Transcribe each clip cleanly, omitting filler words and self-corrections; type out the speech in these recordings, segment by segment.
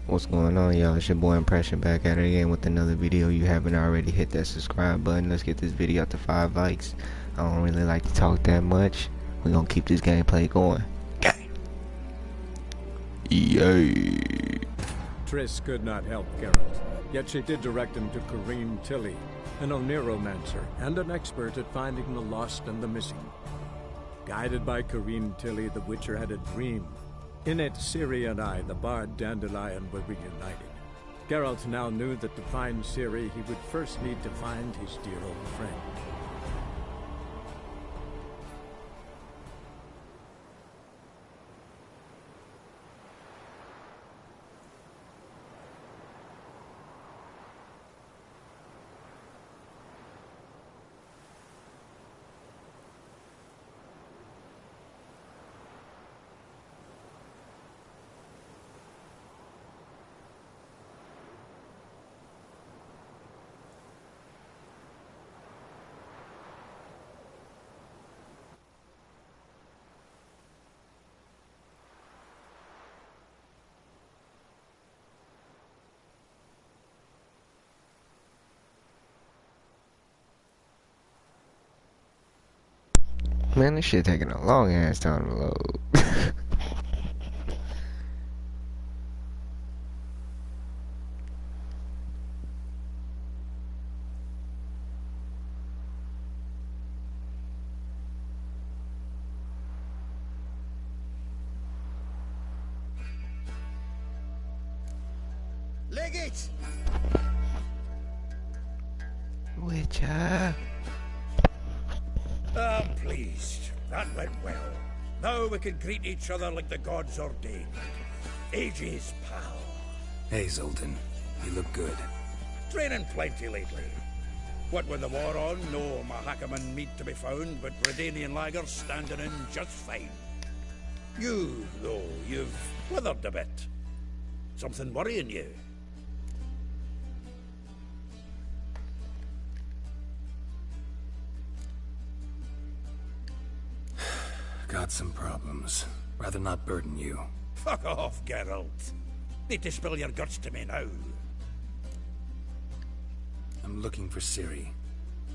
What's going on, y'all? It's your boy Impression back at it again with another video. You haven't already hit that subscribe button. Let's get this video up to 5 likes. I don't really like to talk that much. We're gonna keep this gameplay going. Gang. Yay. Triss could not help Geralt, yet she did direct him to Karim Tilly, an Oniromancer and an expert at finding the lost and the missing. Guided by Karim Tilly, the Witcher had a dream. In it, Ciri and I, the bard Dandelion, were reunited. Geralt now knew that to find Ciri, he would first need to find his dear old friend. Man, this shit taking a long ass time to load. Leg it! Witcher. I'm pleased. That went well. Now we can greet each other like the gods ordained. Ages, pal. Hey, Zoltan. You look good. Training plenty lately. What with the war on, no Mahakaman meat to be found, but Redanian lagers standing in just fine. You, though, you've withered a bit. Something worrying you? Got some problems. Rather not burden you. Fuck off, Geralt. Need to spill your guts to me now. I'm looking for Ciri.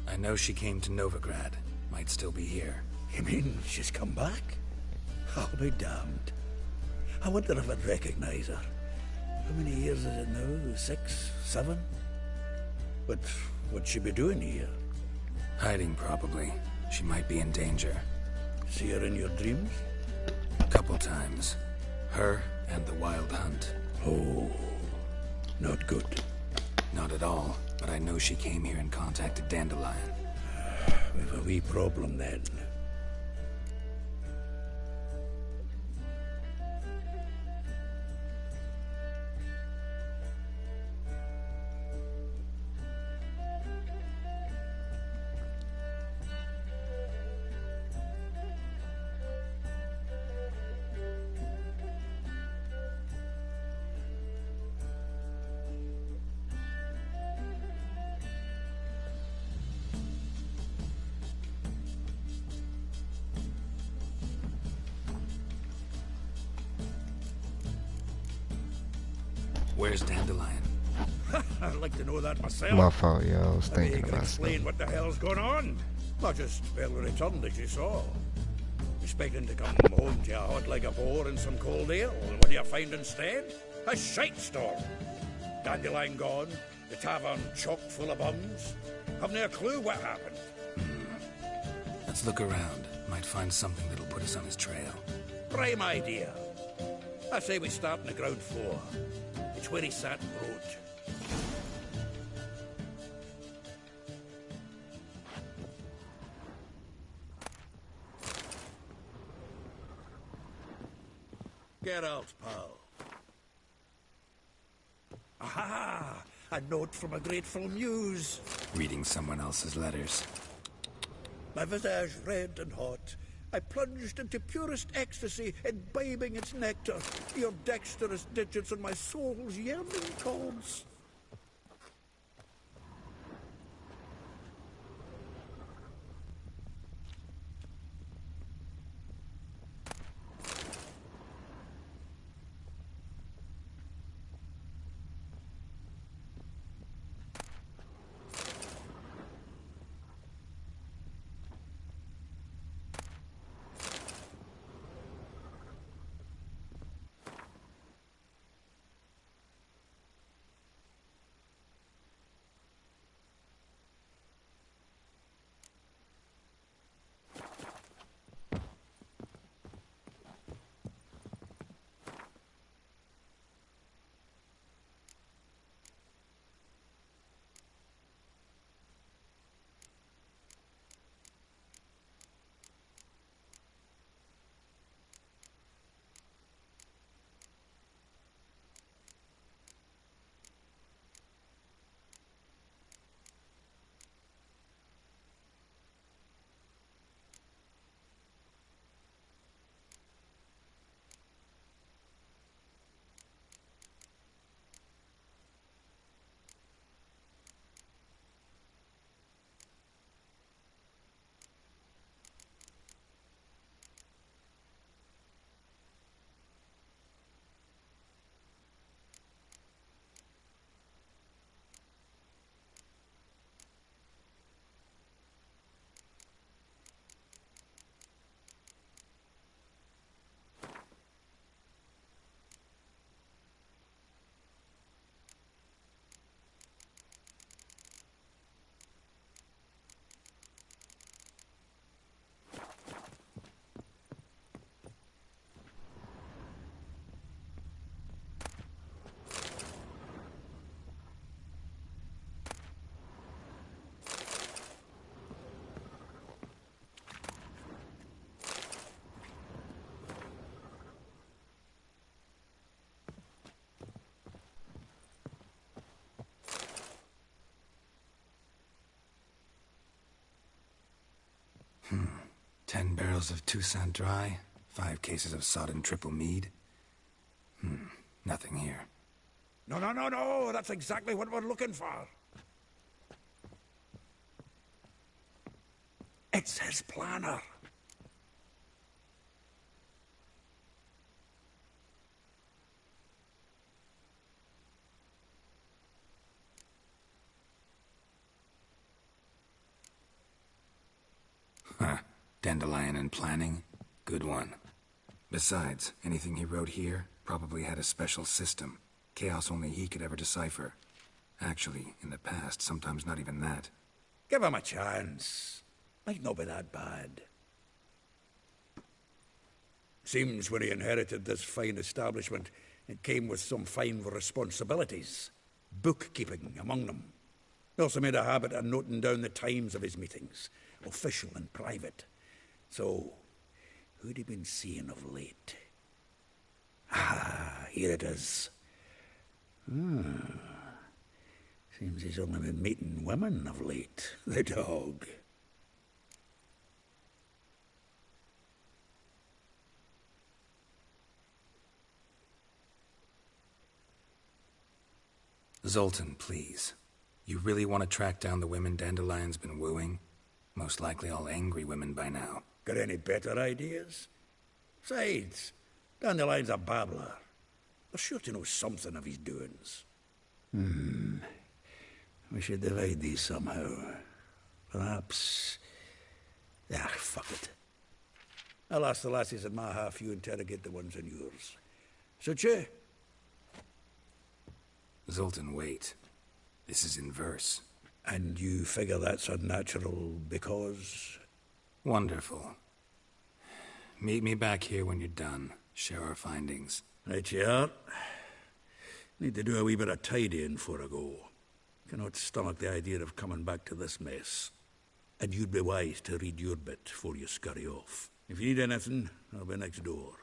I know she came to Novigrad. Might still be here. You mean she's come back? I'll be damned. I wonder if I'd recognize her. How many years is it now? 6, 7? But what'd she be doing here? Hiding, probably. She might be in danger. See her in your dreams? Couple times. Her and the Wild Hunt. Oh, not good. Not at all, but I know she came here and contacted Dandelion. We've a wee problem then. Where's Dandelion? I'd like to know that myself. My fault, y'all. I was Maybe you thinking can about explain something. what the hell's going on. Not just barely returned as you saw. Expecting to come home to a hot like a boar and some cold ale, and what do you find instead? A shite storm. Dandelion gone, the tavern chock full of bums. Haven't a clue what happened. Let's look around. Might find something that'll put us on his trail. Prime idea. I say we start on the ground floor. It's where he sat and wrote. Geralt, pal. Aha! A note from a grateful muse. Reading someone else's letters. My visage red and hot, I plunged into purest ecstasy, imbibing its nectar, your dexterous digits on my soul's yearning calls. 10 barrels of Toussaint Dry, 5 cases of sodden triple mead. Nothing here. No, that's exactly what we're looking for. It's his planner. Huh. Dandelion and planning? Good one. Besides, anything he wrote here probably had a special system. Chaos only he could ever decipher. Actually, in the past, sometimes not even that. Give him a chance. Might not be that bad. Seems when he inherited this fine establishment, it came with some fine responsibilities. Bookkeeping among them. He also made a habit of noting down the times of his meetings, official and private. So, who'd he been seeing of late? Ah, here it is. Seems he's only been meeting women of late, the dog. Zoltan, please. You really want to track down the women Dandelion's been wooing? Most likely all angry women by now. Got any better ideas? Besides, Dandelion's a babbler. They're sure to know something of his doings. We should divide these somehow. Perhaps... fuck it. I'll ask the lassies in my half, you interrogate the ones in yours. Suit you? Zoltan, wait. This is in verse. And you figure that's unnatural because... Wonderful. Meet me back here when you're done. Share our findings. Right you are. Need to do a wee bit of tidying before I go. Cannot stomach the idea of coming back to this mess. And you'd be wise to read your bit before you scurry off. If you need anything, I'll be next door.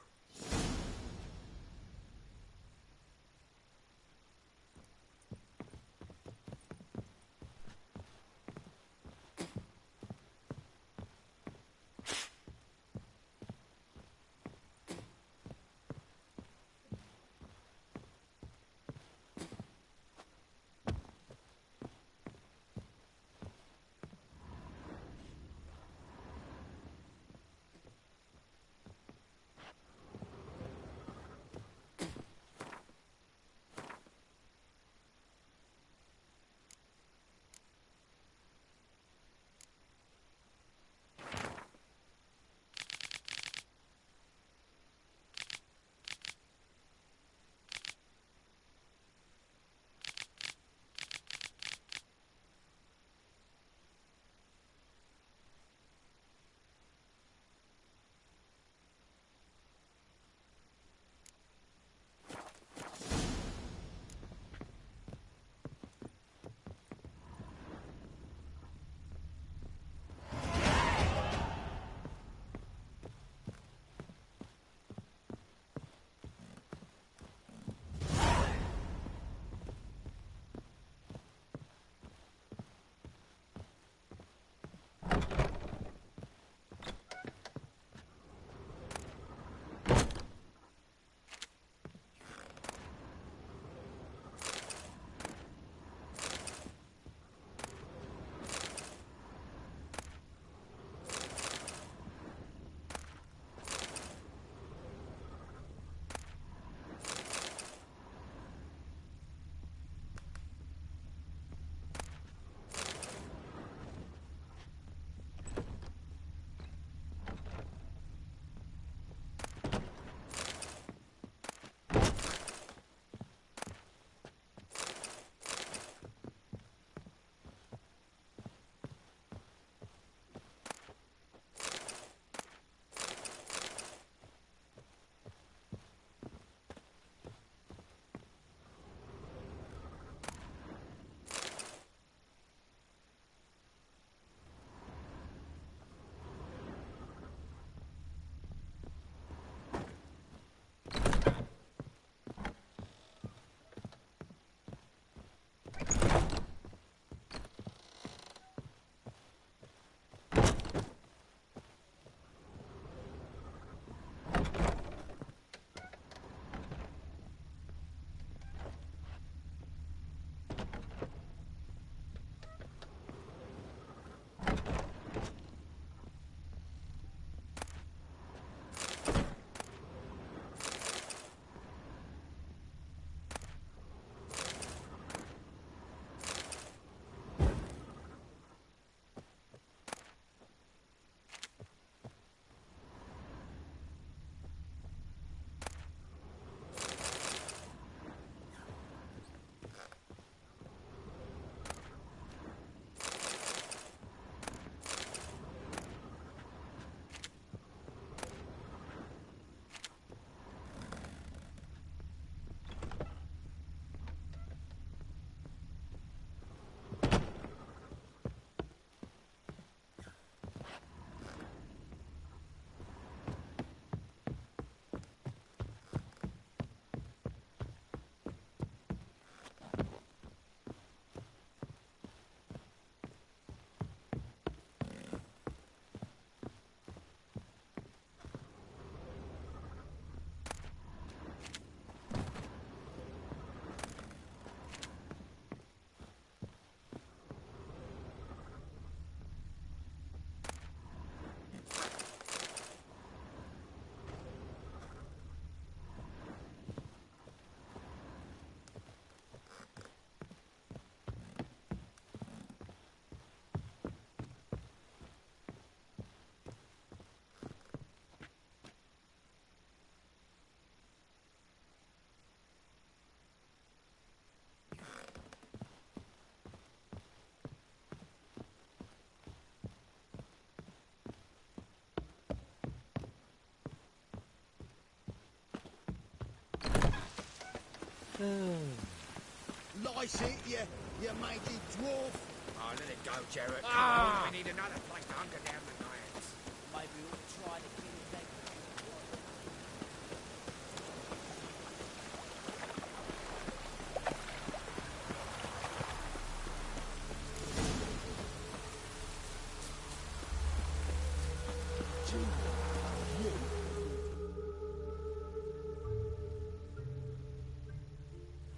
Lice it, you matey dwarf. Oh, let it go, Jarrett. Ah! We need another place to hunker down the nights. Maybe we ought to try to kill him then.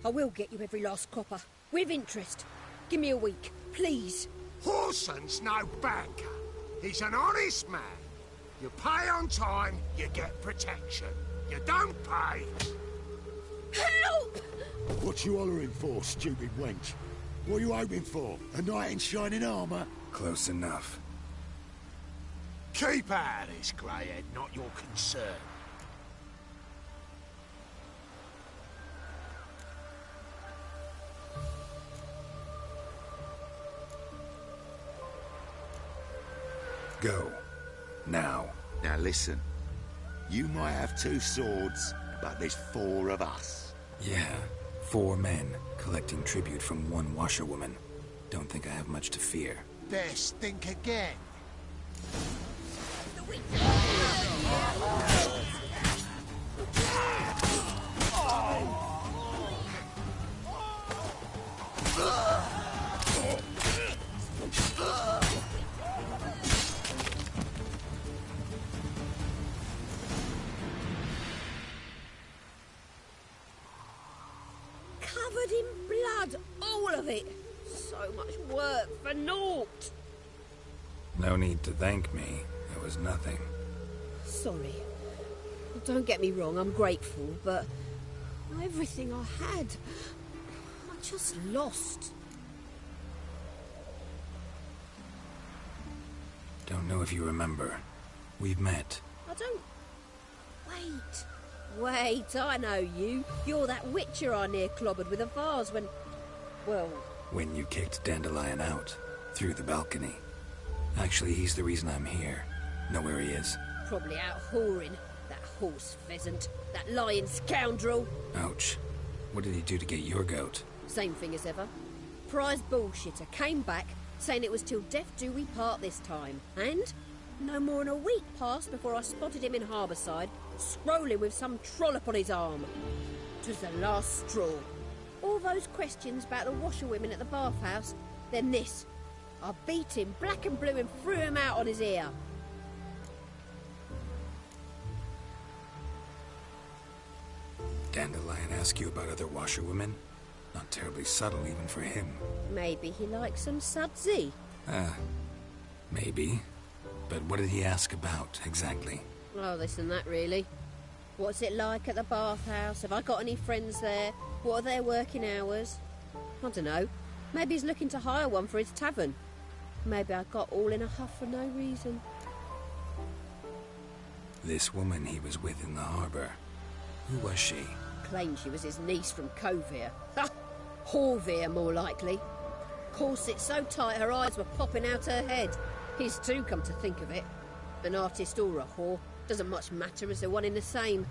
I will get you every last copper, with interest. Give me a week, please. Horson's no banker. He's an honest man. You pay on time, you get protection. You don't pay... Help! What you hollering for, stupid wench? What are you hoping for? A knight in shining armour? Close enough. Keep out of this, greyhead, not your concern. Go. Now. Now listen. You might have 2 swords, but there's 4 of us. Yeah. 4 men collecting tribute from 1 washerwoman. Don't think I have much to fear. Best think again. Covered in blood, all of it. So much work for naught. No need to thank me. It was nothing. Sorry. Don't get me wrong, I'm grateful, but everything I had, I just lost. Don't know if you remember. We've met. I don't... Wait, I know you. You're that witcher I near clobbered with a vase when... Well... When you kicked Dandelion out. Through the balcony. Actually, he's the reason I'm here. Know where he is? Probably out whoring. That horse pheasant. That lying scoundrel. Ouch. What did he do to get your goat? Same thing as ever. Prize bullshitter came back, saying it was till death do we part this time. And no more than a week passed before I spotted him in Harbourside, scrolling with some trollop on his arm. 'Twas the last straw. All those questions about the washerwomen at the bathhouse, then this. I beat him black and blue and threw him out on his ear. Dandelion ask you about other washerwomen? Not terribly subtle even for him. Maybe he likes some sudsy. Maybe. But what did he ask about, exactly? Oh, this and that, really. What's it like at the bathhouse? Have I got any friends there? What are their working hours? I don't know. Maybe he's looking to hire one for his tavern. Maybe I got all in a huff for no reason. This woman he was with in the harbour. Who was she? Claimed she was his niece from Kovir. Ha! Horvir, more likely. Corset so tight her eyes were popping out her head. His too, come to think of it. An artist or a whore. Doesn't much matter as they're one in the same.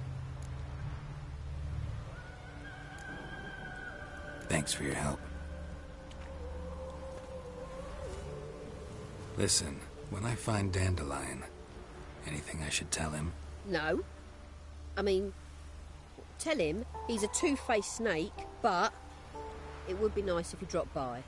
Thanks for your help. Listen, when I find Dandelion, anything I should tell him? No. I mean, tell him he's a two-faced snake, but it would be nice if he dropped by.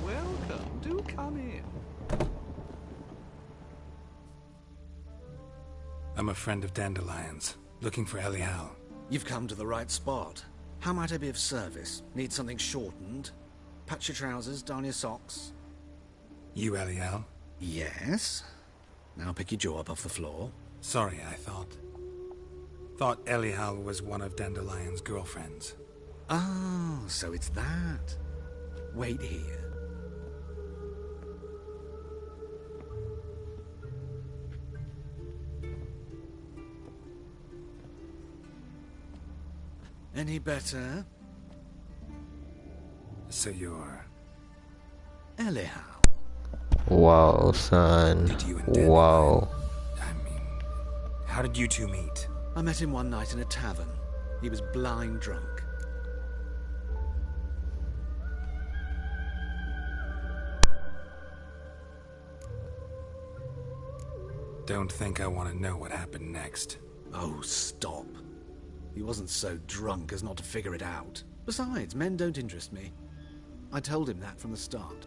Welcome. Do come in. I'm a friend of Dandelion's, looking for Elial. You've come to the right spot. How might I be of service? Need something shortened? Patch your trousers, darn your socks. You Elial? Yes. Now pick your jaw up off the floor. Sorry, I thought. Thought Elihal was one of Dandelion's girlfriends. Oh, so it's that. Wait here. Any better? So you're... Elihal. Whoa, son. Did you and Whoa. I mean, how did you two meet? I met him one night in a tavern. He was blind drunk. Don't think I want to know what happened next. Oh, stop. He wasn't so drunk as not to figure it out. Besides, men don't interest me. I told him that from the start.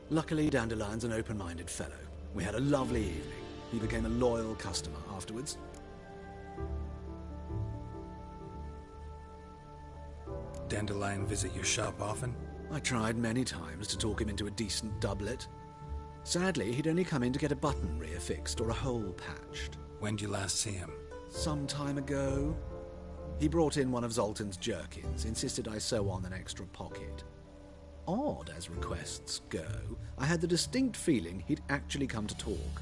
Luckily, Dandelion's an open-minded fellow. We had a lovely evening. He became a loyal customer afterwards. Dandelion visit your shop often? I tried many times to talk him into a decent doublet. Sadly, he'd only come in to get a button rear fixed or a hole patched. When'd you last see him? Some time ago. He brought in one of Zoltan's jerkins, insisted I sew on an extra pocket. Odd as requests go, I had the distinct feeling he'd actually come to talk.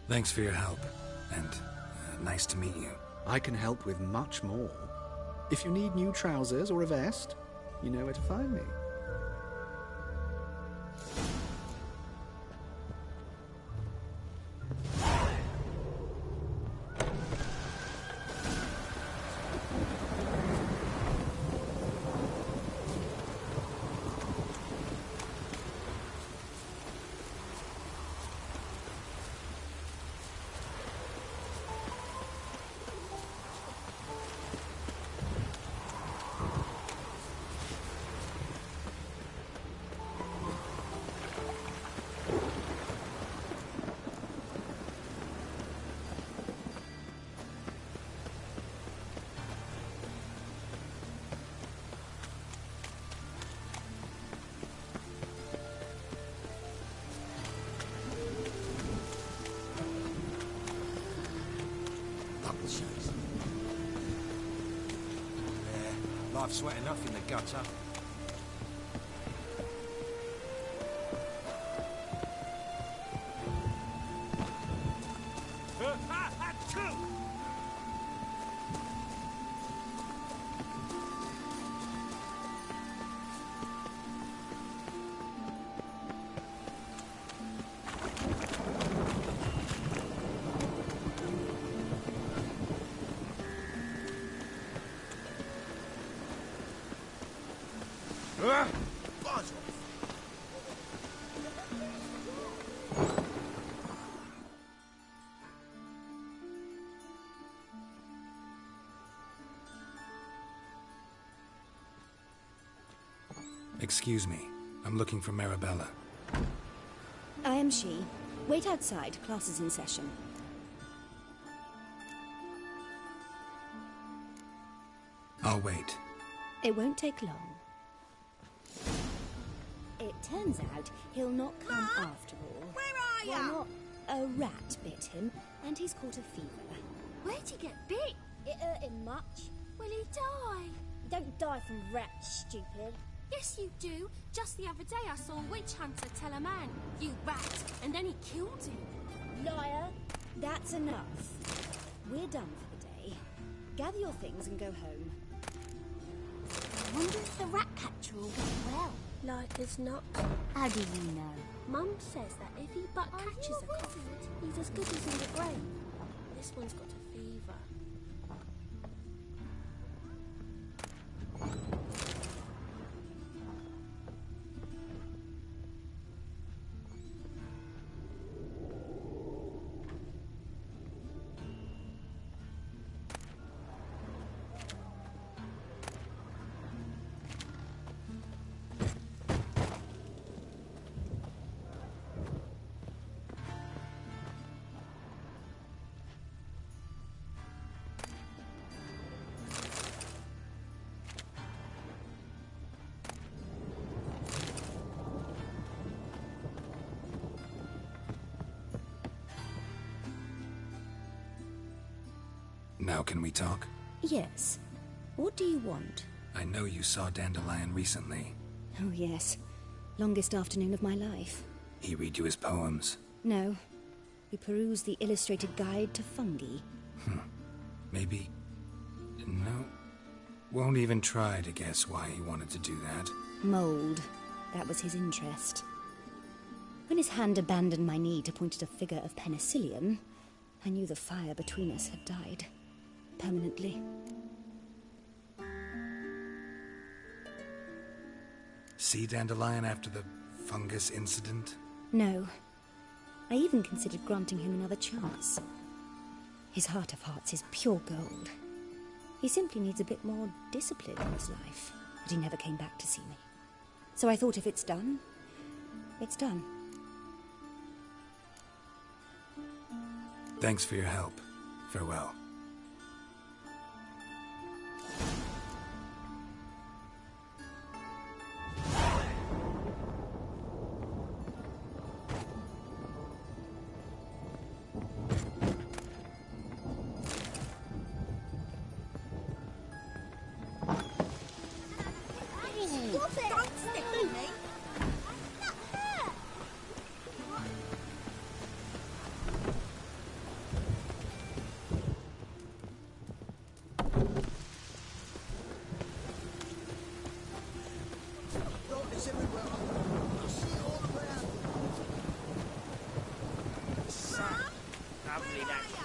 Thanks for your help, and nice to meet you. I can help with much more. If you need new trousers or a vest, you know where to find me. Life's wet enough in the gutter. Excuse me. I'm looking for Marabella. I am she. Wait outside. Class is in session. I'll wait. It won't take long. It turns out he'll not come after all. Where are Why not? A rat bit him, and he's caught a fever. Where'd he get bit? It hurt him much. Will he die? You don't die from rats, stupid. Yes, you do. Just the other day I saw a witch hunter tell a man, "You rat," and then he killed him. Liar. That's enough. We're done for the day. Gather your things and go home. I wonder if the rat catcher will get well. Like as not. How do you know? Mum says that if he but catches a cough, he's as good as in the grave. This one's got a fever. Now can we talk? Yes. What do you want? I know you saw Dandelion recently. Oh, yes. Longest afternoon of my life. He read you his poems? No. We perused the illustrated guide to fungi. Maybe... No. Won't even try to guess why he wanted to do that. Mold. That was his interest. When his hand abandoned my knee to point at a figure of penicillium, I knew the fire between us had died. Permanently. See Dandelion after the fungus incident? No. I even considered granting him another chance. His heart of hearts is pure gold. He simply needs a bit more discipline in his life. But he never came back to see me. So I thought if it's done, it's done. Thanks for your help. Farewell.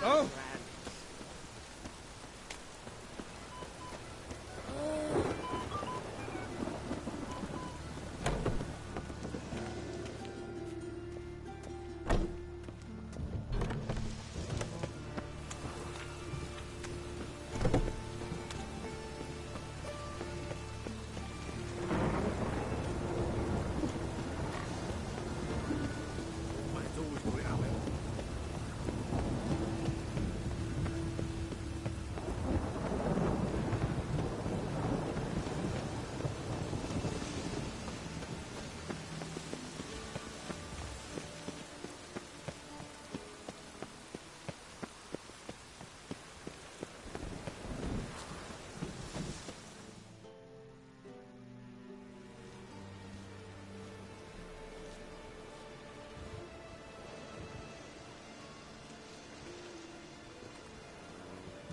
Oh!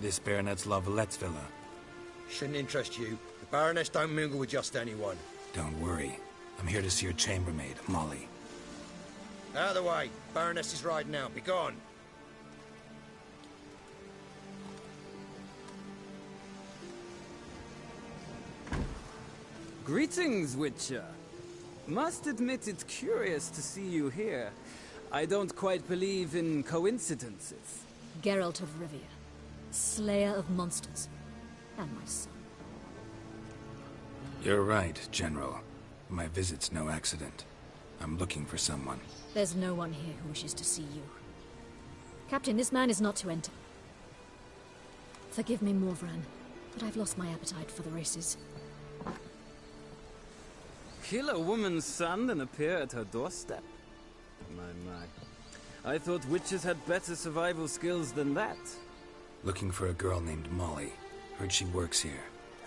This Baronet's Lavallette's villa. Shouldn't interest you. The Baroness don't mingle with just anyone. Don't worry. I'm here to see your chambermaid, Molly. Out of the way. Baroness is riding out. Be gone. Greetings, Witcher. Must admit it's curious to see you here. I don't quite believe in coincidences. Geralt of Rivia, slayer of monsters, and my son. You're right, General. My visit's no accident. I'm looking for someone. There's no one here who wishes to see you. Captain, this man is not to enter. Forgive me, Morvran, but I've lost my appetite for the races. Kill a woman's son and appear at her doorstep? My. I thought witches had better survival skills than that. Looking for a girl named Molly. Heard she works here.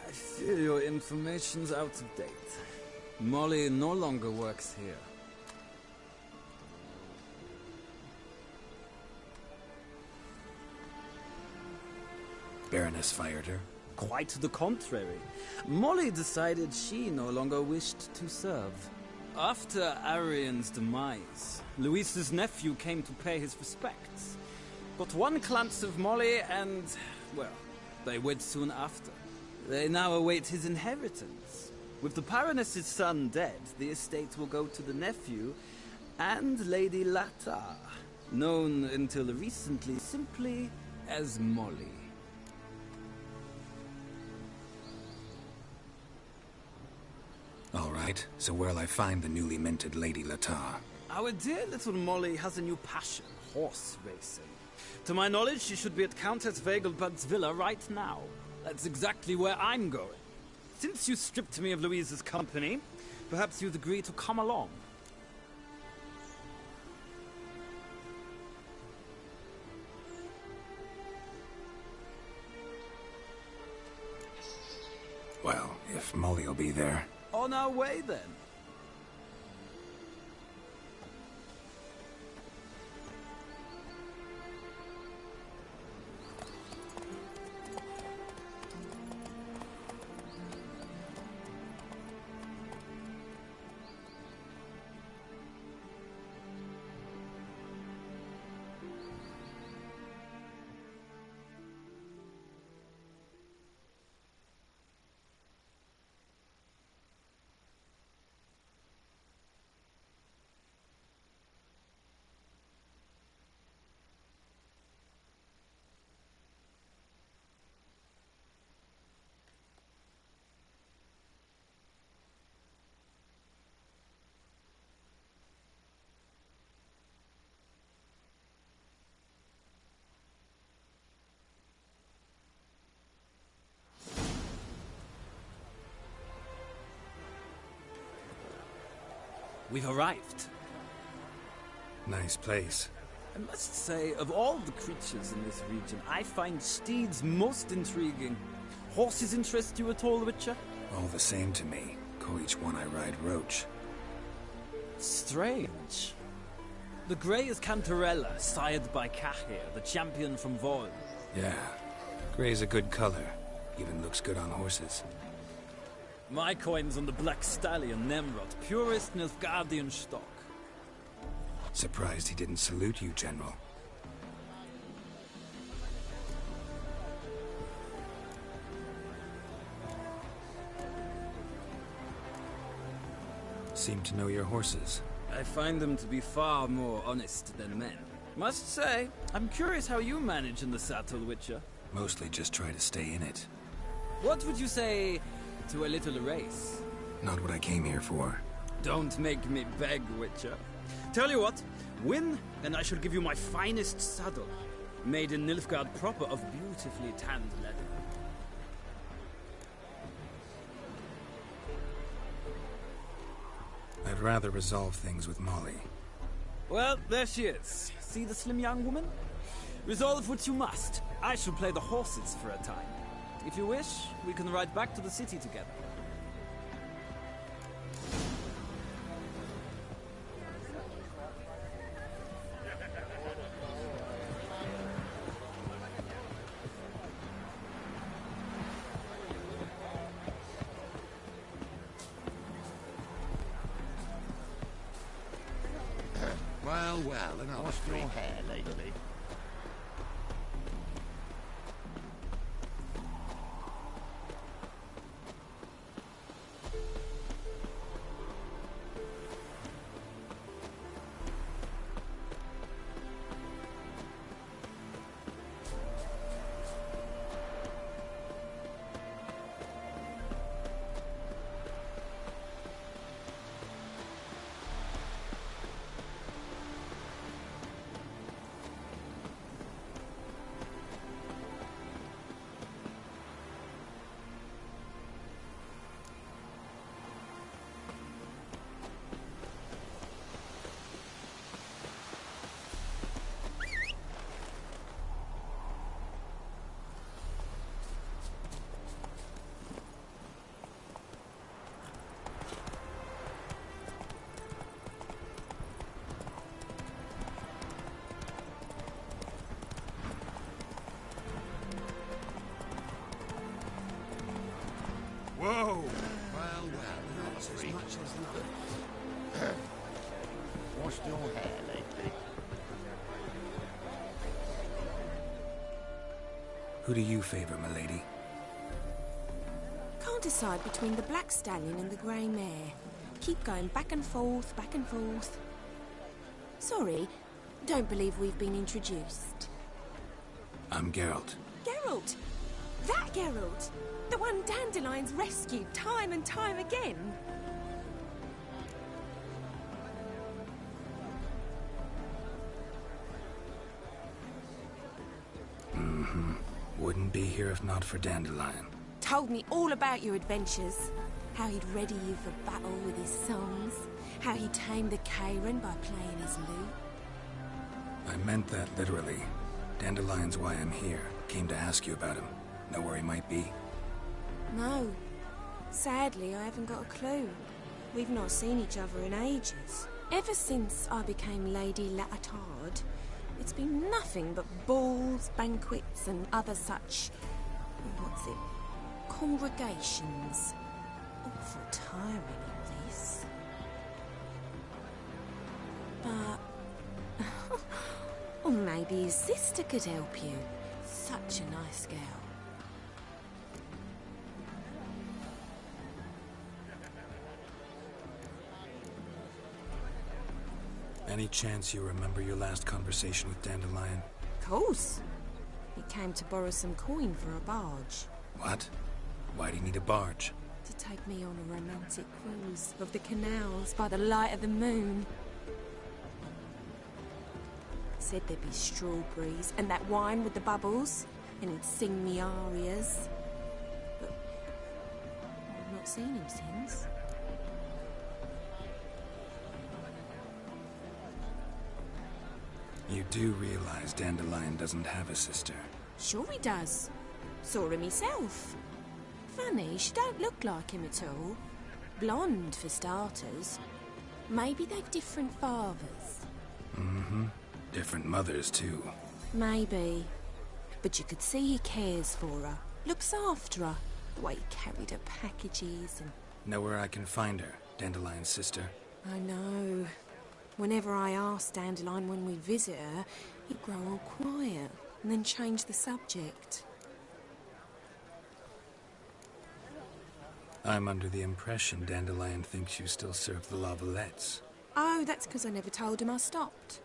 I fear your information's out of date. Molly no longer works here. Baroness fired her? Quite the contrary. Molly decided she no longer wished to serve. After Arian's demise, Luis's nephew came to pay his respects. Got one glance of Molly and, well, they wed soon after. They now await his inheritance. With the Baroness's son dead, the estate will go to the nephew and Lady Latar, known until recently simply as Molly. All right, so where'll I find the newly minted Lady Latar? Our dear little Molly has a new passion, horse racing. To my knowledge, she should be at Countess Vegelbud's villa right now. That's exactly where I'm going. Since you stripped me of Louise's company, perhaps you'd agree to come along. If Molly will be there. On our way, then. We've arrived. Nice place. I must say, of all the creatures in this region, I find steeds most intriguing. Horses interest you at all, Witcher? All the same to me. Call each one I ride Roach. Strange. The grey is Cantarella, sired by Cahir, the champion from Vol. Yeah. Grey's a good color. Even looks good on horses. My coin's on the Black Stallion, Nemrod, purest Nilfgaardian stock. Surprised he didn't salute you, General. Seem to know your horses. I find them to be far more honest than men. Must say, I'm curious how you manage in the saddle, Witcher. Mostly just try to stay in it. What would you say to a little race? Not what I came here for. Don't make me beg, Witcher. Tell you what, win, and I shall give you my finest saddle. Made in Nilfgaard proper of beautifully tanned leather. I'd rather resolve things with Molly. Well, there she is. See the slim young woman? Resolve what you must. I shall play the horses for a time. If you wish, we can ride back to the city together. Well, and lost your hair lately. Whoa! Well, that's as much as life. Washed your hair lately. Who do you favor, milady? Can't decide between the Black Stallion and the Grey Mare. Keep going back and forth, back and forth. Sorry, don't believe we've been introduced. I'm Geralt. Geralt! That Geralt! The one Dandelion's rescued time and time again. Mm-hmm. Wouldn't be here if not for Dandelion. Told me all about your adventures. How he'd ready you for battle with his songs. How he tamed the Kairan by playing his lute. I meant that literally. Dandelion's why I'm here. Came to ask you about him. Know where he might be? No. Sadly, I haven't got a clue. We've not seen each other in ages. Ever since I became Lady Latard, it's been nothing but balls, banquets and other such... what's it? Congregations. Awful tiring, all this. But... or maybe his sister could help you. Such a nice girl. Any chance you remember your last conversation with Dandelion? Of course. He came to borrow some coin for a barge. What? Why do you need a barge? To take me on a romantic cruise of the canals by the light of the moon. Said there'd be strawberries and that wine with the bubbles, and he'd sing me arias. But I've not seen him since. You do realize Dandelion doesn't have a sister? Sure he does. Saw him himself. Funny, she don't look like him at all. Blonde, for starters. Maybe they've different fathers. Mm-hmm. Different mothers, too. Maybe. But you could see he cares for her. Looks after her. The way he carried her packages and... Know where I can find her, Dandelion's sister? I know. Whenever I ask Dandelion when we visit her, he'd grow all quiet and then change the subject. I'm under the impression Dandelion thinks you still serve the Lavalettes. Oh, that's because I never told him I stopped.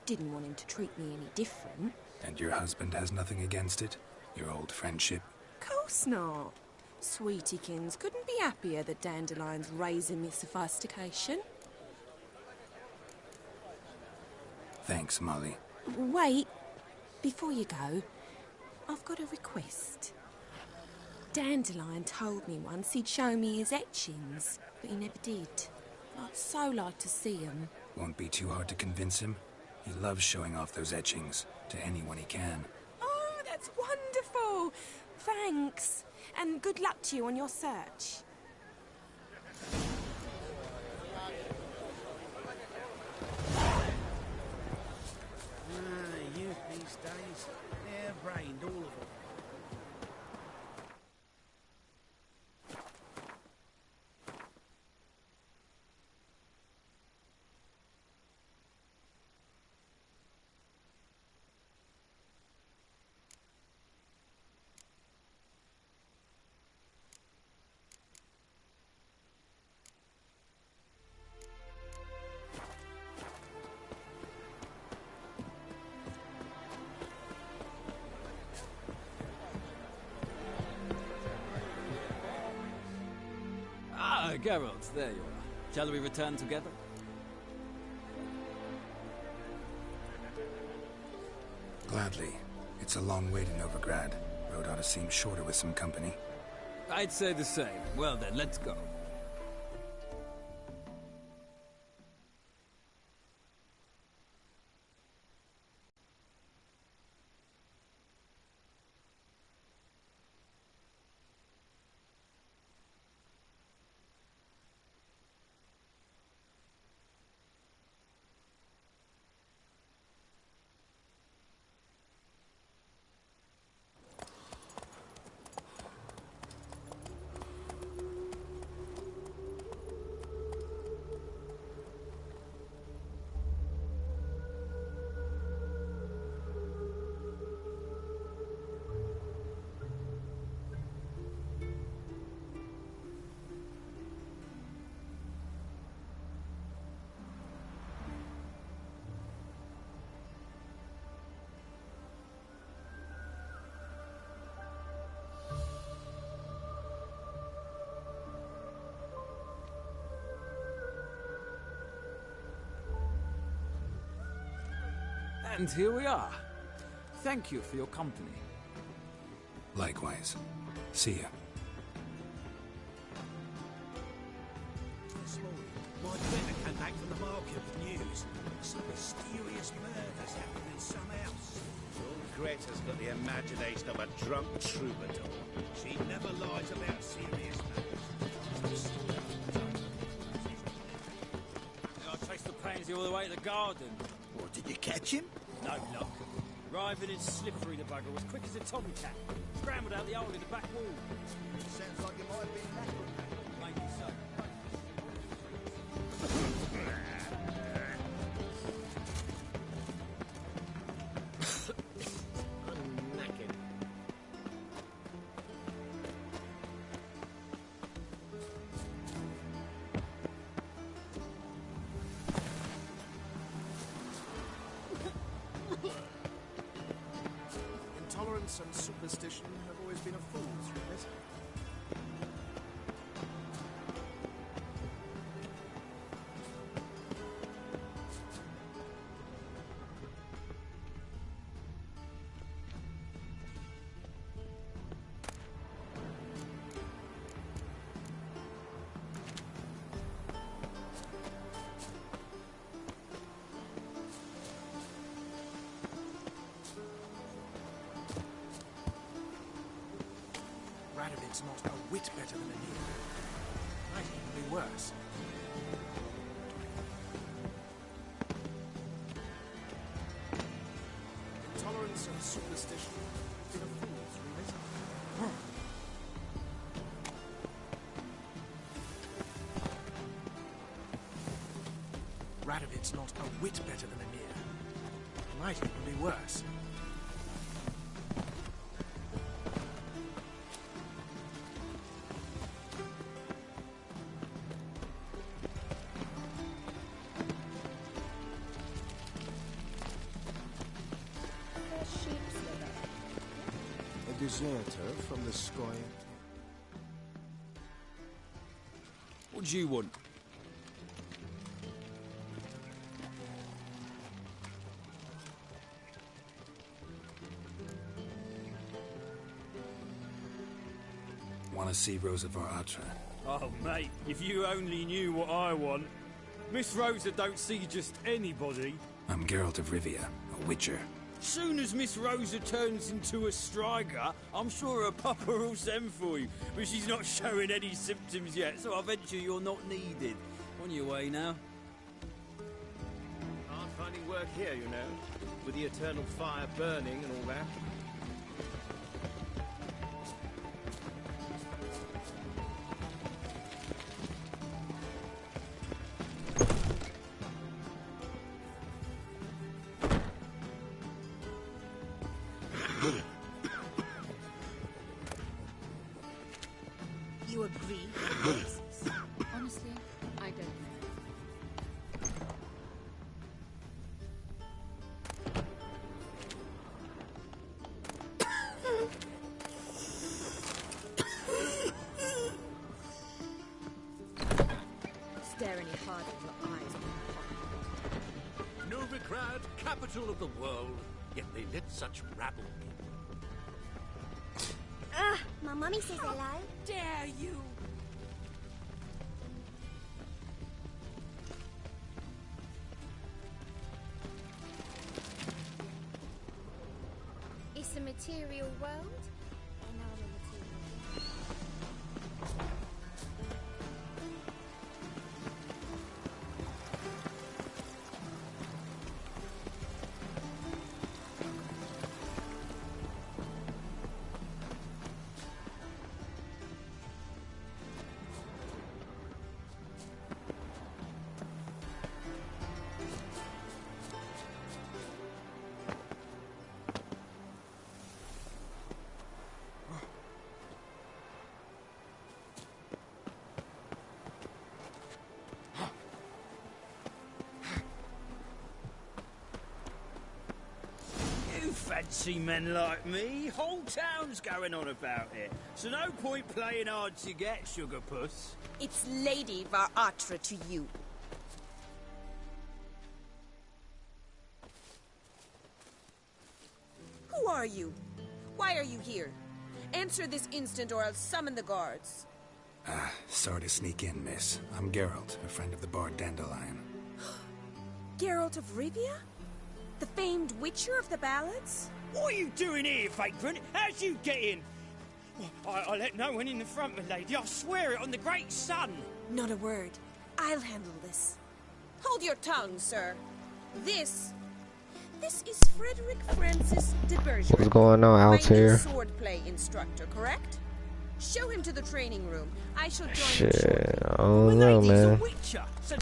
Didn't want him to treat me any different. And your husband has nothing against it? Your old friendship? Course not. Sweetiekins couldn't be happier that Dandelion's raising me sophistication. Thanks, Molly. Wait. Before you go, I've got a request. Dandelion told me once he'd show me his etchings, but he never did. I'd so like to see them. Won't be too hard to convince him. He loves showing off those etchings to anyone he can. Oh, that's wonderful! Thanks. And good luck to you on your search. Youth these days, they're brained, all of them. Ah, Geralt, there you are. Shall we return together? Gladly. It's a long way to Novigrad. Road ought to seem shorter with some company. I'd say the same. Well then, let's go. And here we are. Thank you for your company. Likewise. See ya. This morning, my friend came back from the market with news. Some mysterious murders happened in some house. Old Greta's got the imagination of a drunk troubadour. She never lies about serious matters. you all the way to the garden. What, did you catch him? No luck. Writhing and slippery, the bugger was quick as a tomcat. Scrambled out the hole in the back wall. Sounds like it might have been natural. Maybe so. I'm knackered. Intolerance and superstition have always been a fool's race. Radovid's not a whit better than Anita. Might even be worse. Intolerance and superstition have been a fool's religion. Radovid's not a whit better than Anita. Might even be worse. A deserter from the Sky. What do you want? Want to see Rosa Atra? Oh, mate, if you only knew what I want. Miss Rosa don't see just anybody. I'm Geralt of Rivia, a witcher. Soon as Miss Rosa turns into a striker, I'm sure her papa will send for you. But she's not showing any symptoms yet, so I venture you're not needed. On your way now. Hard finding work here, you know, with the eternal fire burning and all that. You agree? Honestly, I don't know. Stare any harder, your eyes will pop. Novigrad, capital of the world, yet they let such rabble in. My mummy says hello. Dare you! It's a material world, and I'm a material. Fancy men like me. Whole town's going on about it. So no point playing hard to get, sugar puss. It's Lady Varatra to you. Who are you? Why are you here? Answer this instant or I'll summon the guards. Sorry to sneak in, miss. I'm Geralt, a friend of the bard Dandelion. Geralt of Rivia? The famed witcher of the ballads? What are you doing here, vagrant? How'd you get in? I let no one in the front, my lady. I swear it on the great sun. Not a word. I'll handle this. Hold your tongue, sir. This is Frederick Francis de Bergerac. What's going on out my here? new swordplay instructor, correct? Show him to the training room. I shall join him Shit, shortly. I don't know, man.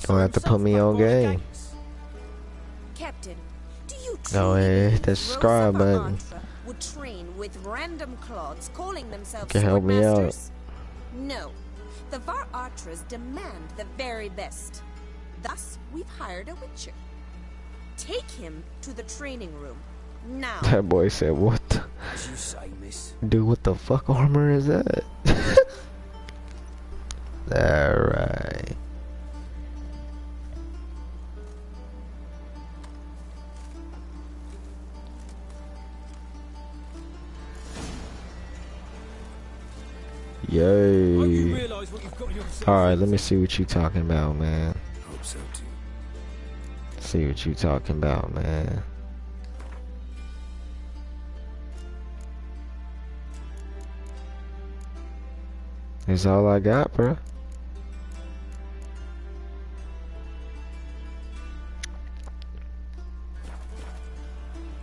Gonna have to put me on game. Captain, do you Go truly ahead, hit believe that subscribe Rosa button. Baratra would train with random clods calling themselves Can help me out. swordmasters? No. The Var-Atras demand the very best. Thus, we've hired a witcher. Take him to the training room. Now. That boy said, what the? As you say, miss. Dude, what the fuck armor is that? Alright. Yay. Alright, let me see what you talking about, man. Hope so too. See what you talking about, man. That's all I got, bro.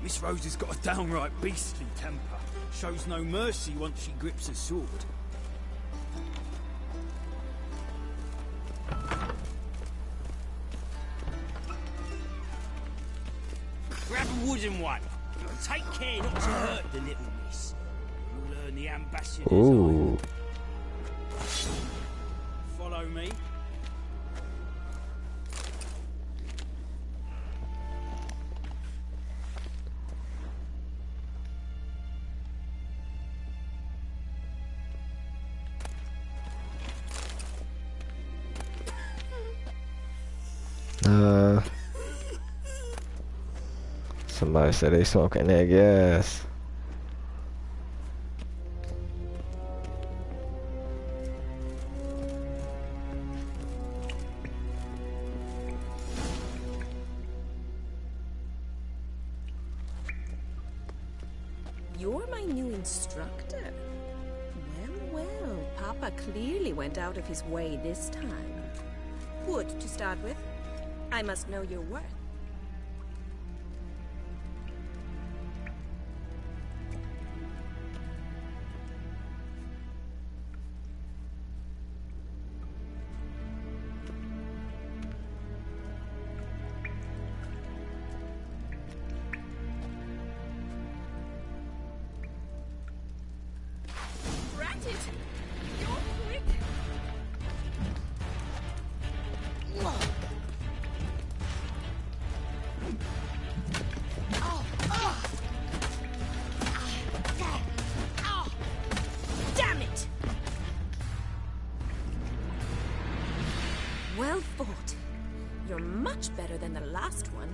Miss Rose has got a downright beastly temper. Shows no mercy once she grips a sword. Grab a wooden one. And take care not to hurt the little miss. You'll learn the ambassador's Ooh. Follow me. Somebody said they smoking that gas. You're my new instructor. Well, Papa clearly went out of his way this time. Good to start with. I must know your worth. Damn it! Well fought. You're much better than the last one.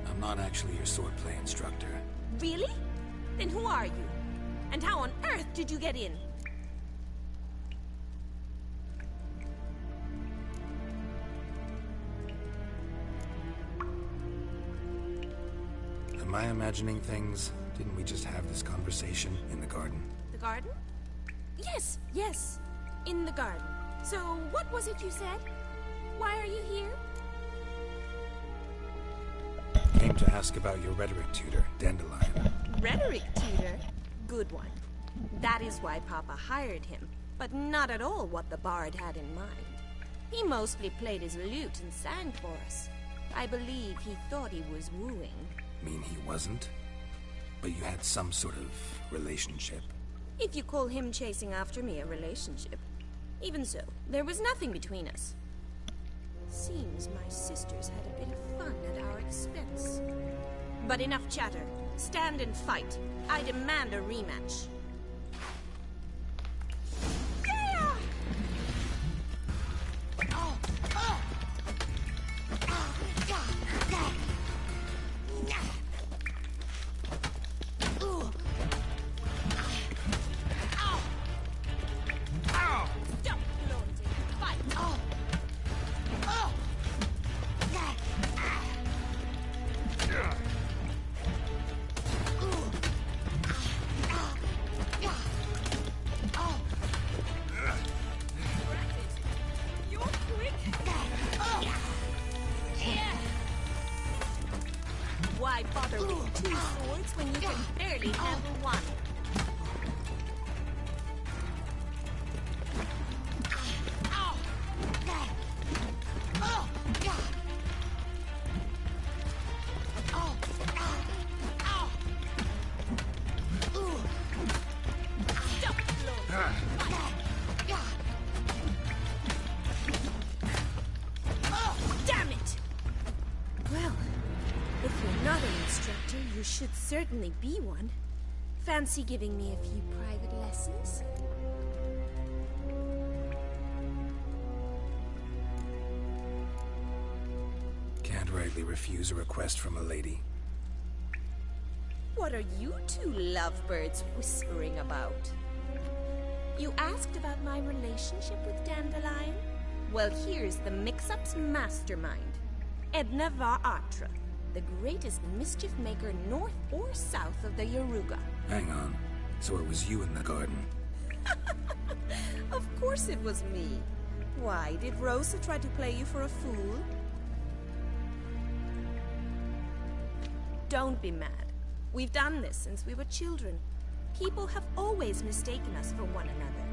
I'm not actually your swordplay instructor. Really? Then who are you? And how on earth did you get in? Am I imagining things? Didn't we just have this conversation in the garden? The garden? Yes, yes. In the garden. So, what was it you said? Why are you here? Came to ask about your rhetoric tutor, Dandelion. Rhetoric tutor? Good one. That is why Papa hired him, but not at all what the bard had in mind. He mostly played his lute and sang for us. I believe he thought he was wooing. Mean he wasn't? But you had some sort of relationship. If you call him chasing after me a relationship. Even so, there was nothing between us. Seems my sisters had a bit of fun at our expense. But enough chatter. Stand and fight. I demand a rematch. Barely level 1. Damn it! Well, if you're not an instructor, you should certainly be one. Fancy giving me a few private lessons? Can't rightly refuse a request from a lady. What are you two lovebirds whispering about? You asked about my relationship with Dandelion? Well, here's the mix-up's mastermind. Edna Va Atra, the greatest mischief maker north or south of the Yaruga. Hang on. So it was you in the garden? Of course it was me. Why, did Rosa try to play you for a fool? Don't be mad. We've done this since we were children. People have always mistaken us for one another.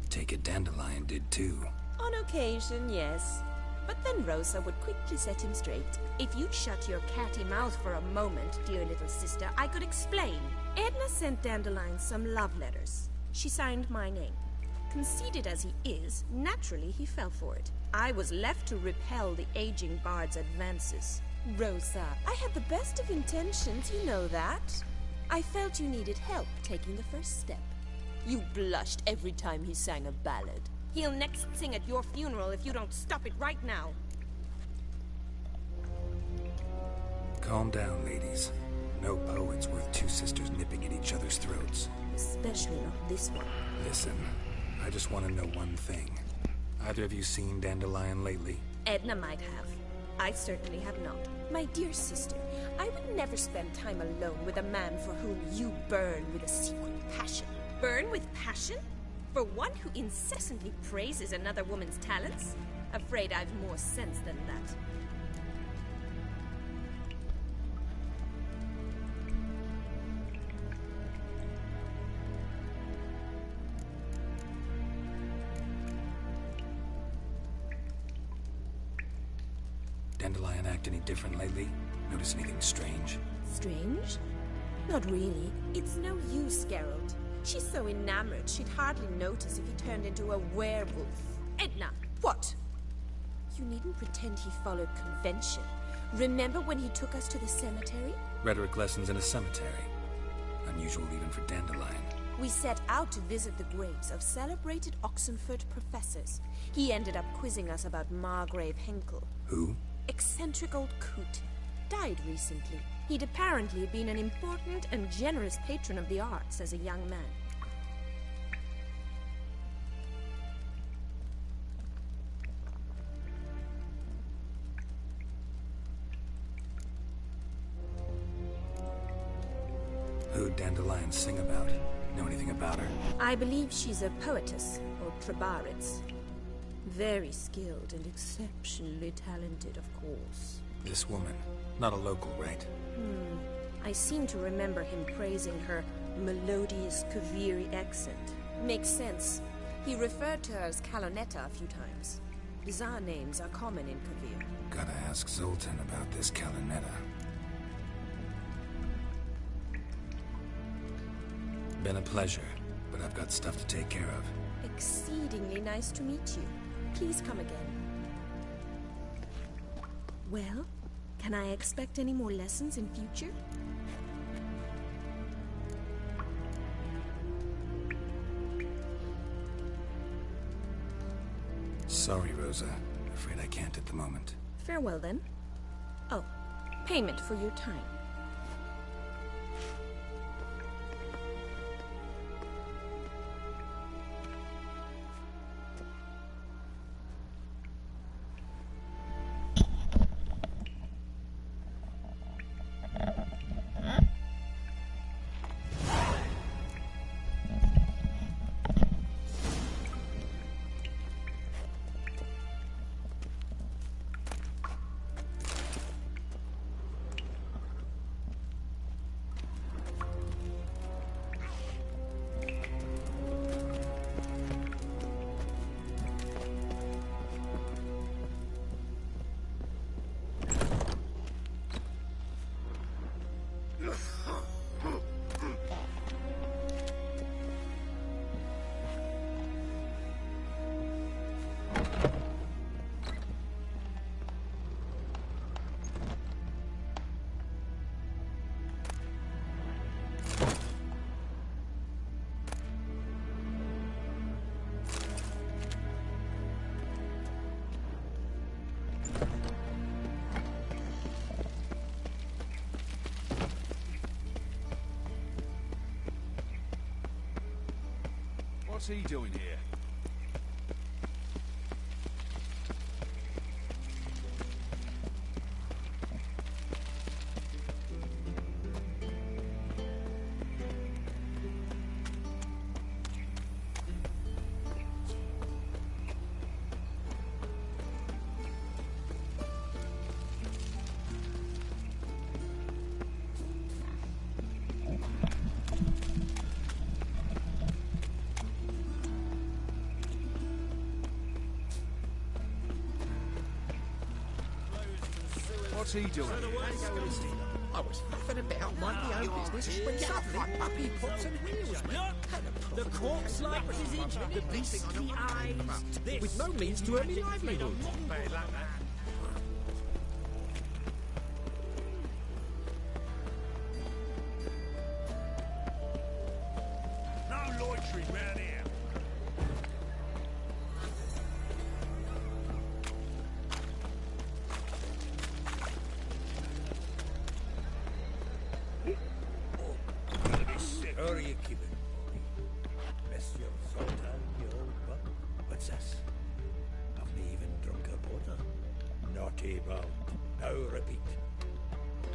Take it Dandelion did too. On occasion, yes. But then Rosa would quickly set him straight. If you'd shut your catty mouth for a moment, dear little sister, I could explain. Edna sent Dandelion some love letters. She signed my name. Conceited as he is, naturally he fell for it. I was left to repel the aging bard's advances. Rosa, I had the best of intentions, you know that. I felt you needed help taking the first step. You blushed every time he sang a ballad. He'll next sing at your funeral if you don't stop it right now. Calm down, ladies. No poet's worth two sisters nipping at each other's throats. Especially not this one. Listen, I just want to know one thing. Either of you seen Dandelion lately? Edna might have. I certainly have not. My dear sister, I would never spend time alone with a man for whom you burn with a secret passion. Burn with passion? For one who incessantly praises another woman's talents? Afraid I've more sense than that. Dandelion act any different lately? Notice anything strange? Strange? Not really. It's no use, Geralt. She's so enamored, she'd hardly notice if he turned into a werewolf. Edna! What? You needn't pretend he followed convention. Remember when he took us to the cemetery? Rhetoric lessons in a cemetery. Unusual even for Dandelion. We set out to visit the graves of celebrated Oxenford professors. He ended up quizzing us about Margrave Henkel. Who? Eccentric old coot. Died recently. He'd apparently been an important and generous patron of the arts as a young man. Who'd Dandelion sing about? Know anything about her? I believe she's a poetess, or trebarets. Very skilled and exceptionally talented, of course. This woman. Not a local, right? I seem to remember him praising her melodious Kaviri accent. Makes sense. He referred to her as Kalonetta a few times. Bizarre names are common in Kavir. Gotta ask Zoltan about this Kalonetta. Been a pleasure, but I've got stuff to take care of. Exceedingly nice to meet you. Please come again. Well, can I expect any more lessons in future? Sorry, Rosa. Afraid I can't at the moment. Farewell, then. Oh, payment for your time. What's he doing here? What's he doing? I was faffing about, minding my own business, when suddenly up he pops and wheels me. The corpse-like visage, the beastly eyes, With no means to earn me livelihood. No loitering round here. How are you keeping, Bobby? Monsieur Sultan, you old buck? What's this? Haven't even drunk a porter? Naughty bound. Now repeat.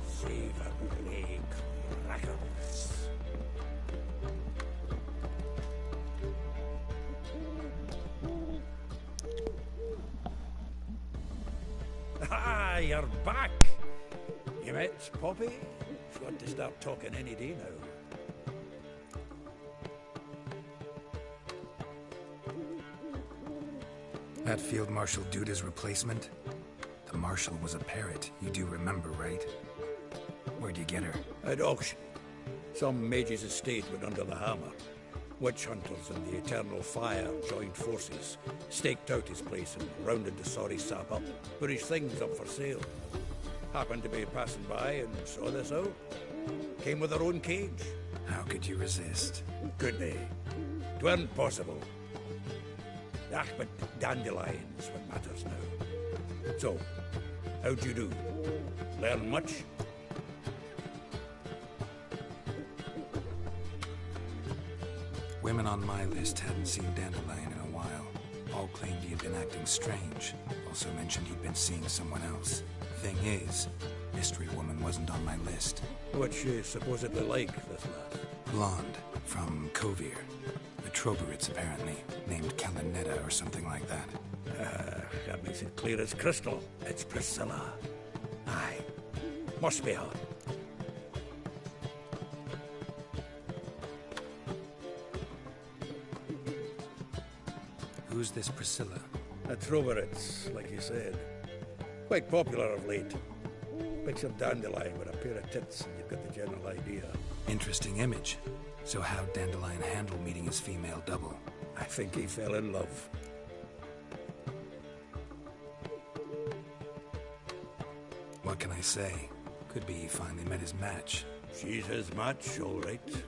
Savoury crackers. Ah, you're back! You met Poppy? She's got to start talking any day now. That Field Marshal Duda's replacement? The Marshal was a parrot, you do remember, right? Where'd you get her? At auction. Some mage's estate went under the hammer. Witch hunters and the Eternal Fire joined forces, staked out his place and rounded the sorry sap up, put his things up for sale. Happened to be passing by and saw this out. Came with their own cage. How could you resist? Could they? 'Tweren't possible. Ah, but dandelions what matters now. So, how'd you do? Learn much? Women on my list hadn't seen Dandelion in a while. All claimed he had been acting strange. Also mentioned he'd been seeing someone else. Thing is, Mystery Woman wasn't on my list. What's she supposedly like, this lass? Blonde, from Kovir. A Troberitz, apparently, named Kalinetta or something like that. That makes it clear as crystal. It's Priscilla. Aye. Must be her. Who's this Priscilla? A Troberitz, like you said. Quite popular of late. Picture Dandelion with a pair of tits and you've got the general idea. Interesting image. So how'd Dandelion handle meeting his female double? I think he fell in love. What can I say? Could be he finally met his match. She's his match, all right.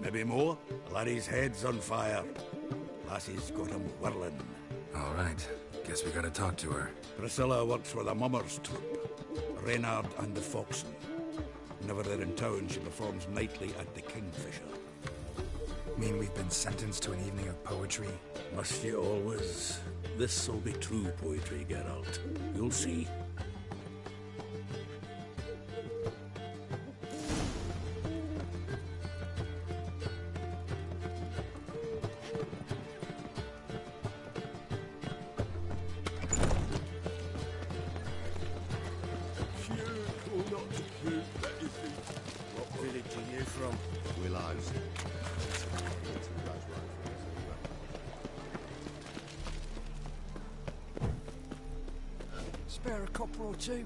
Maybe more. Laddie's head's on fire. Lassie's got him whirling. All right. Guess we gotta talk to her. Priscilla works with a mummers troupe. Reynard and the Foxen. Whenever they're in town, she performs nightly at the Kingfisher. Mean we've been sentenced to an evening of poetry? Must you always? This'll be true poetry, Geralt. You'll see. What village are you from? Willows. Spare a copper or two?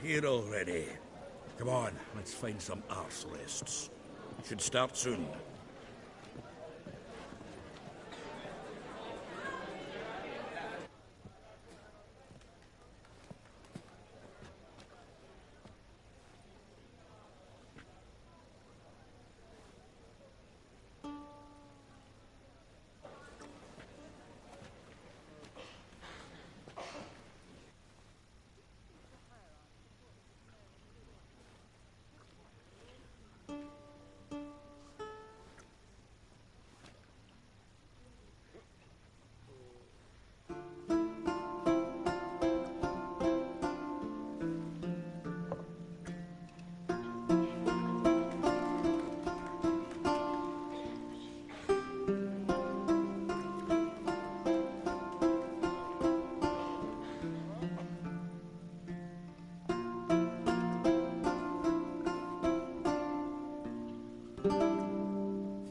here already. Come on, let's find some arse rests. Should start soon.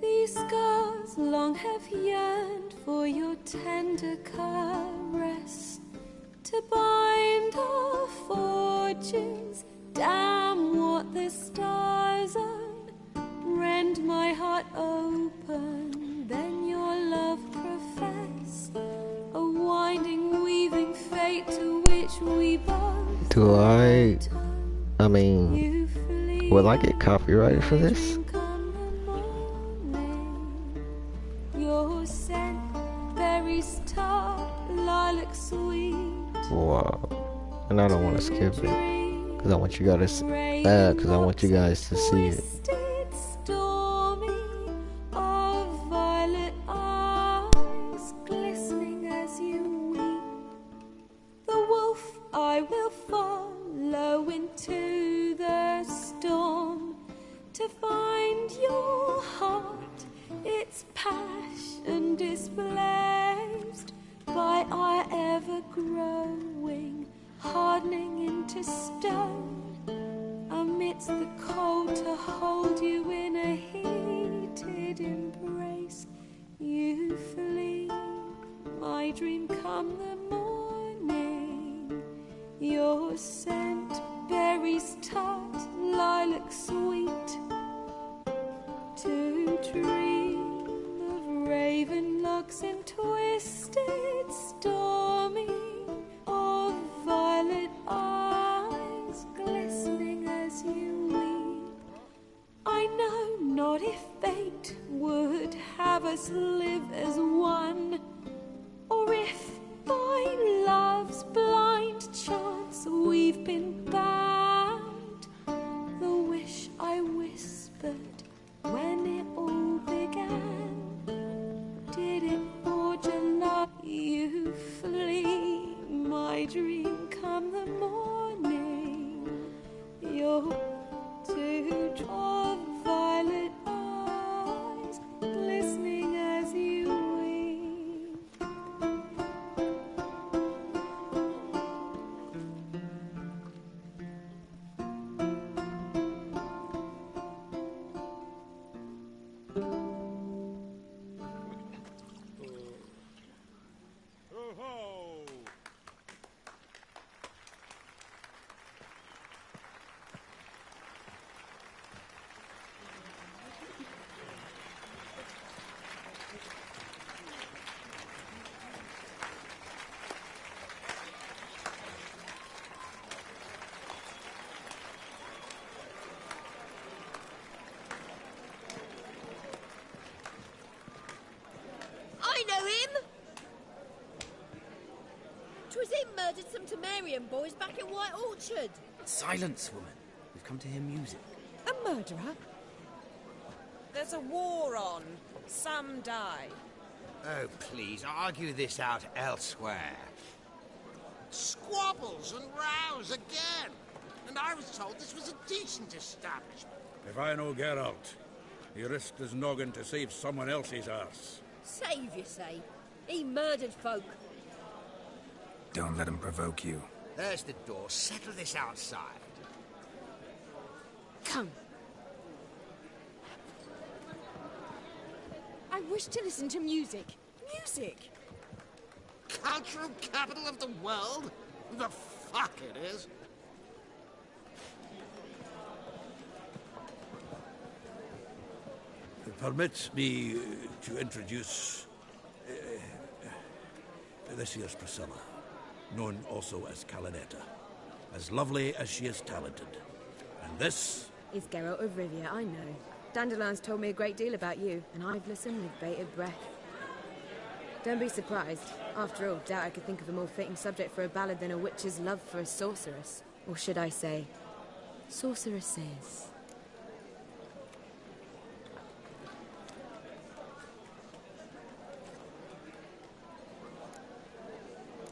These scars long have yearned for your tender caress, to bind our fortunes. Damn what the stars own. Rend my heart open, then your love profess, a winding, weaving fate to which we both. Do I mean, will I get copyrighted for this? Your scent, berries tart, lilac sweet. Wow. And I don't want to skip it, because I want you guys to see it. Stormy of violet eyes, glistening as you weep. The wolf I will follow into the storm, to find your heart, its passion displaced by our ever-growing, hardening into stone. Amidst the cold, to hold you in a heated embrace, you flee. My dream come the morning, your scent, berries tart, lilac sweet, to dream of raven locks and twisted, stormy, of violet eyes, glistening as you weep. I know not if fate would have us live as one, or if by love's blind chance we've been bound. The wish I whispered when it all began, did it forge a love? You flee. My dream come the morning, your two of violet eyes, glistening as you weep. I know him! 'Twas him murdered some Temerian boys back in White Orchard. Silence, woman. We've come to hear music. A murderer? There's a war on. Some die. Oh, please, argue this out elsewhere. Squabbles and rows again. And I was told this was a decent establishment. If I know Geralt, he risked his noggin to save someone else's arse. Save, you say? He murdered folk. Don't let him provoke you. There's the door. Settle this outside. Come. I wish to listen to music. Music! Cultural capital of the world? The fuck it is. Permit me to introduce this here's Priscilla, known also as Calinetta. As lovely as she is talented. And this is Geralt of Rivia, I know. Dandelion's told me a great deal about you, and I've listened with bated breath. Don't be surprised. After all, doubt I could think of a more fitting subject for a ballad than a witch's love for a sorceress. Or should I say, sorceresses.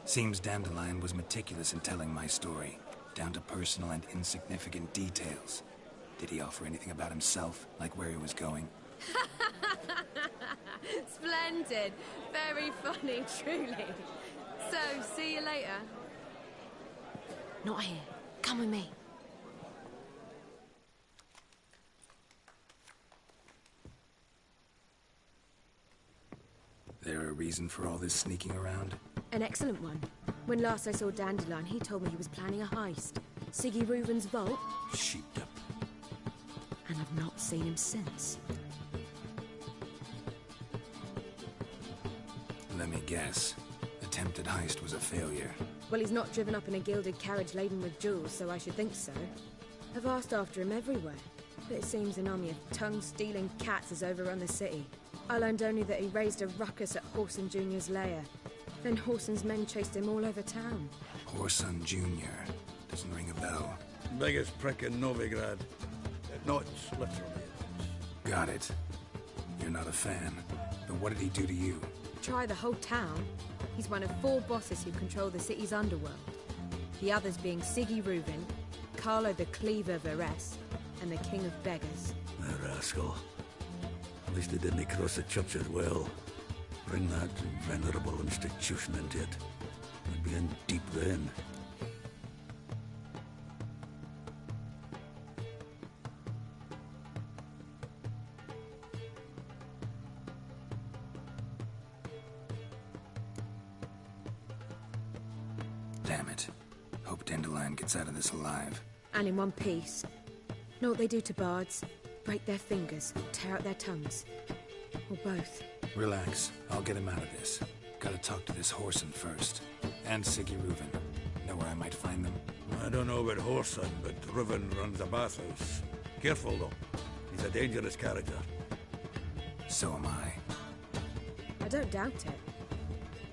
Seems Dandelion was meticulous in telling my story, down to personal and insignificant details. Did he offer anything about himself, like where he was going? Splendid. Very funny, truly. So, see you later. Not here. Come with me. There a reason for all this sneaking around? An excellent one. When last I saw Dandelion, he told me he was planning a heist. Siggy Reuven's vault. Sheepdip. And I've not seen him since. Let me guess. Attempted heist was a failure. Well, he's not driven up in a gilded carriage laden with jewels, so I should think so. I've asked after him everywhere, but it seems an army of tongue-stealing cats has overrun the city. I learned only that he raised a ruckus at Whoreson Jr.'s lair. Then Whoreson's men chased him all over town. Whoreson Jr. Doesn't ring a bell. Biggest prick in Novigrad. Not literally. Got it. You're not a fan. But what did he do to you? Try the whole town. He's one of 4 bosses who control the city's underworld. The others being Siggy Reuven, Carlo the Cleaver Varese, and the King of Beggars. A rascal. At least he didn't cross the church as well. Bring that venerable institution into it. I'd be in deep then. Damn it. Hope Dandelion gets out of this alive. And in one piece. Know what they do to bards? Break their fingers, tear out their tongues. Or both. Relax. I'll get him out of this. Gotta talk to this Whoreson first. And Siggy Reuven. Know where I might find them? I don't know about Whoreson, but Reuven runs a bathhouse. Careful, though. He's a dangerous character. So am I. I don't doubt it.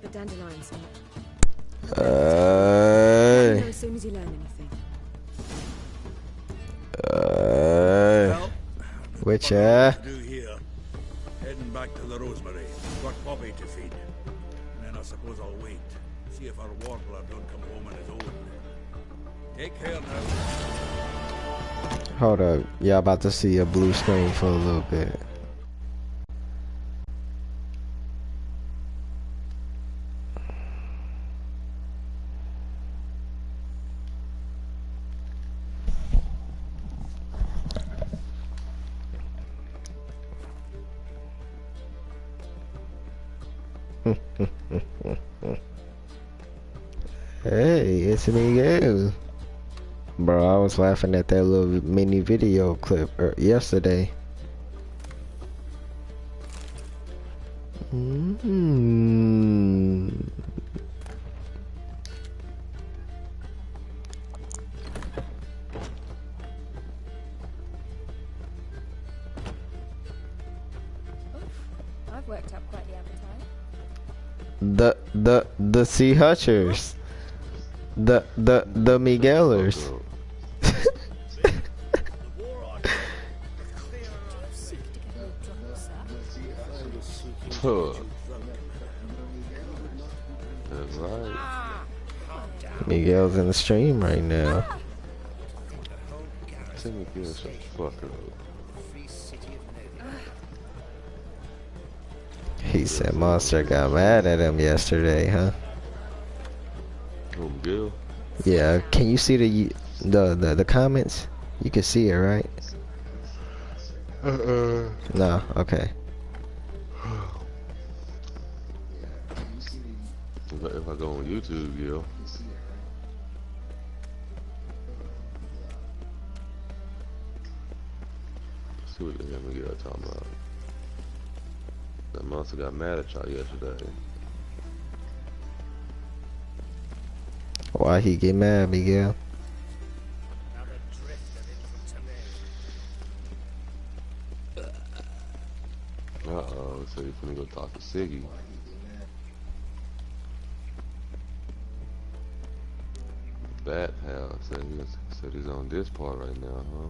But Dandelion's not. Let me know as soon as you learn anything. Witcher. Do here. Heading back to the Rosemary. Got Bobby to feed. And then I suppose I'll wait. See if our warbler don't come home on his own. Take care now. Hold up. Y'all about to see a blue screen for a little bit. Hey, it's Miguel. Bro, I was laughing at that little mini video clip yesterday. I've worked up quite the appetite. The Sea Hutchers. The Miguelers. Huh. That's right. Miguel's in the stream right now. Tell me give some fuck up. He said Monster got mad at him yesterday, huh? Oh, Gil? Yeah, can you see the comments? You can see it, right? No, okay. If I go on YouTube, Gil. See what the hell we got talking about. must have got mad at y'all yesterday. Why he get mad, Miguel? Uh-oh, so you finna go talk to Siggy. Bat Pal said he's on this part right now, huh?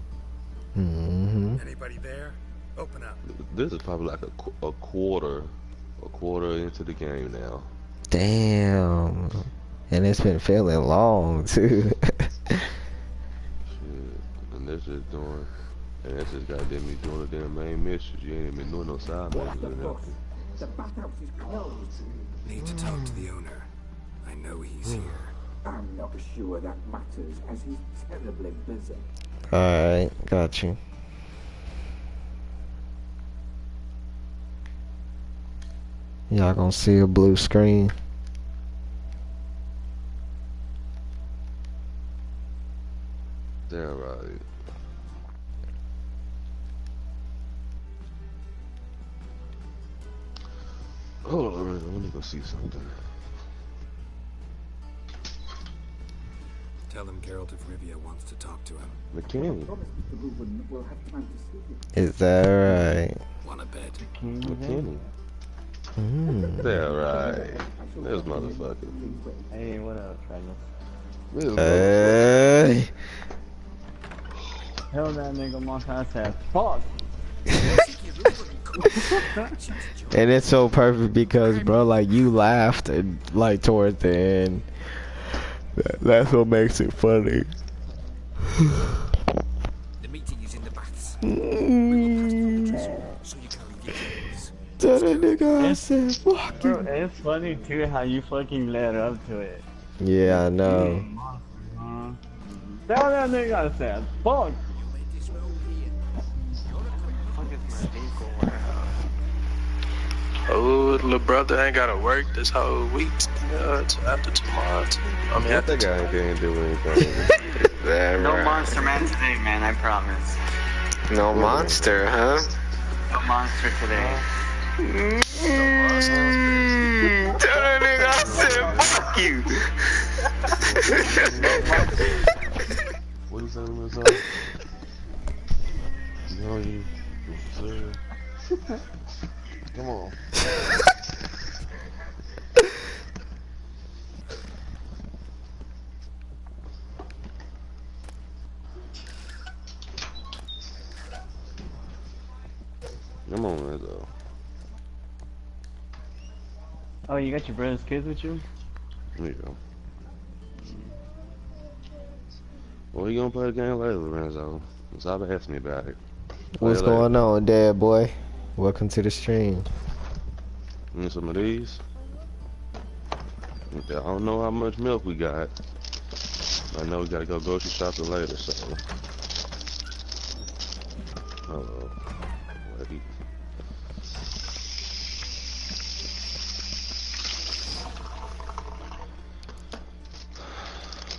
Mm-hmm. Anybody there? Open up. This is probably like a quarter into the game now. Damn. And it's been feeling long too. Shit. And this is doing, and that's just goddamn me doing the damn main missions. You ain't even been doing no side missions or nothing. The bathhouse is closed. Need to talk to the owner. I know he's here. I'm not sure that matters, as he's terribly busy. Alright, got you. Y'all gonna see a blue screen. Damn right. Hold on, let me go see something. Tell him Geralt of Rivia wants to talk to him. McKinney. Is that right? Wanna bet? McKinney. Mm. That right. This motherfucker. Hey, what up, Travis? This Hey. Hell, that nigga Montana said, fuck! And it's so perfect because, bro, like, you laughed and, like, towards the end. That's what makes it funny. The meeting is in the baths. Tell that nigga I said, fuck you. Bro, it's funny too how you fucking led up to it. Yeah, I know. Tell that nigga I said, fuck! Oh, little brother ain't gotta work this whole week till after tomorrow. I mean, that guy can't do anything. No monster man today, man, I promise. No monster, huh? No monster today. Tell that nigga I said, fuck you. What is that in this No, you. Come on. Come on, Rizzo. Oh, you got your brother's kids with you? There you go. Well, you gonna play a game later, Lorenzo? Stop asking me about it. What's going on, Dad boy? Welcome to the stream. Need some of these? I don't know how much milk we got. I know we gotta go grocery shopping later, so. Wait.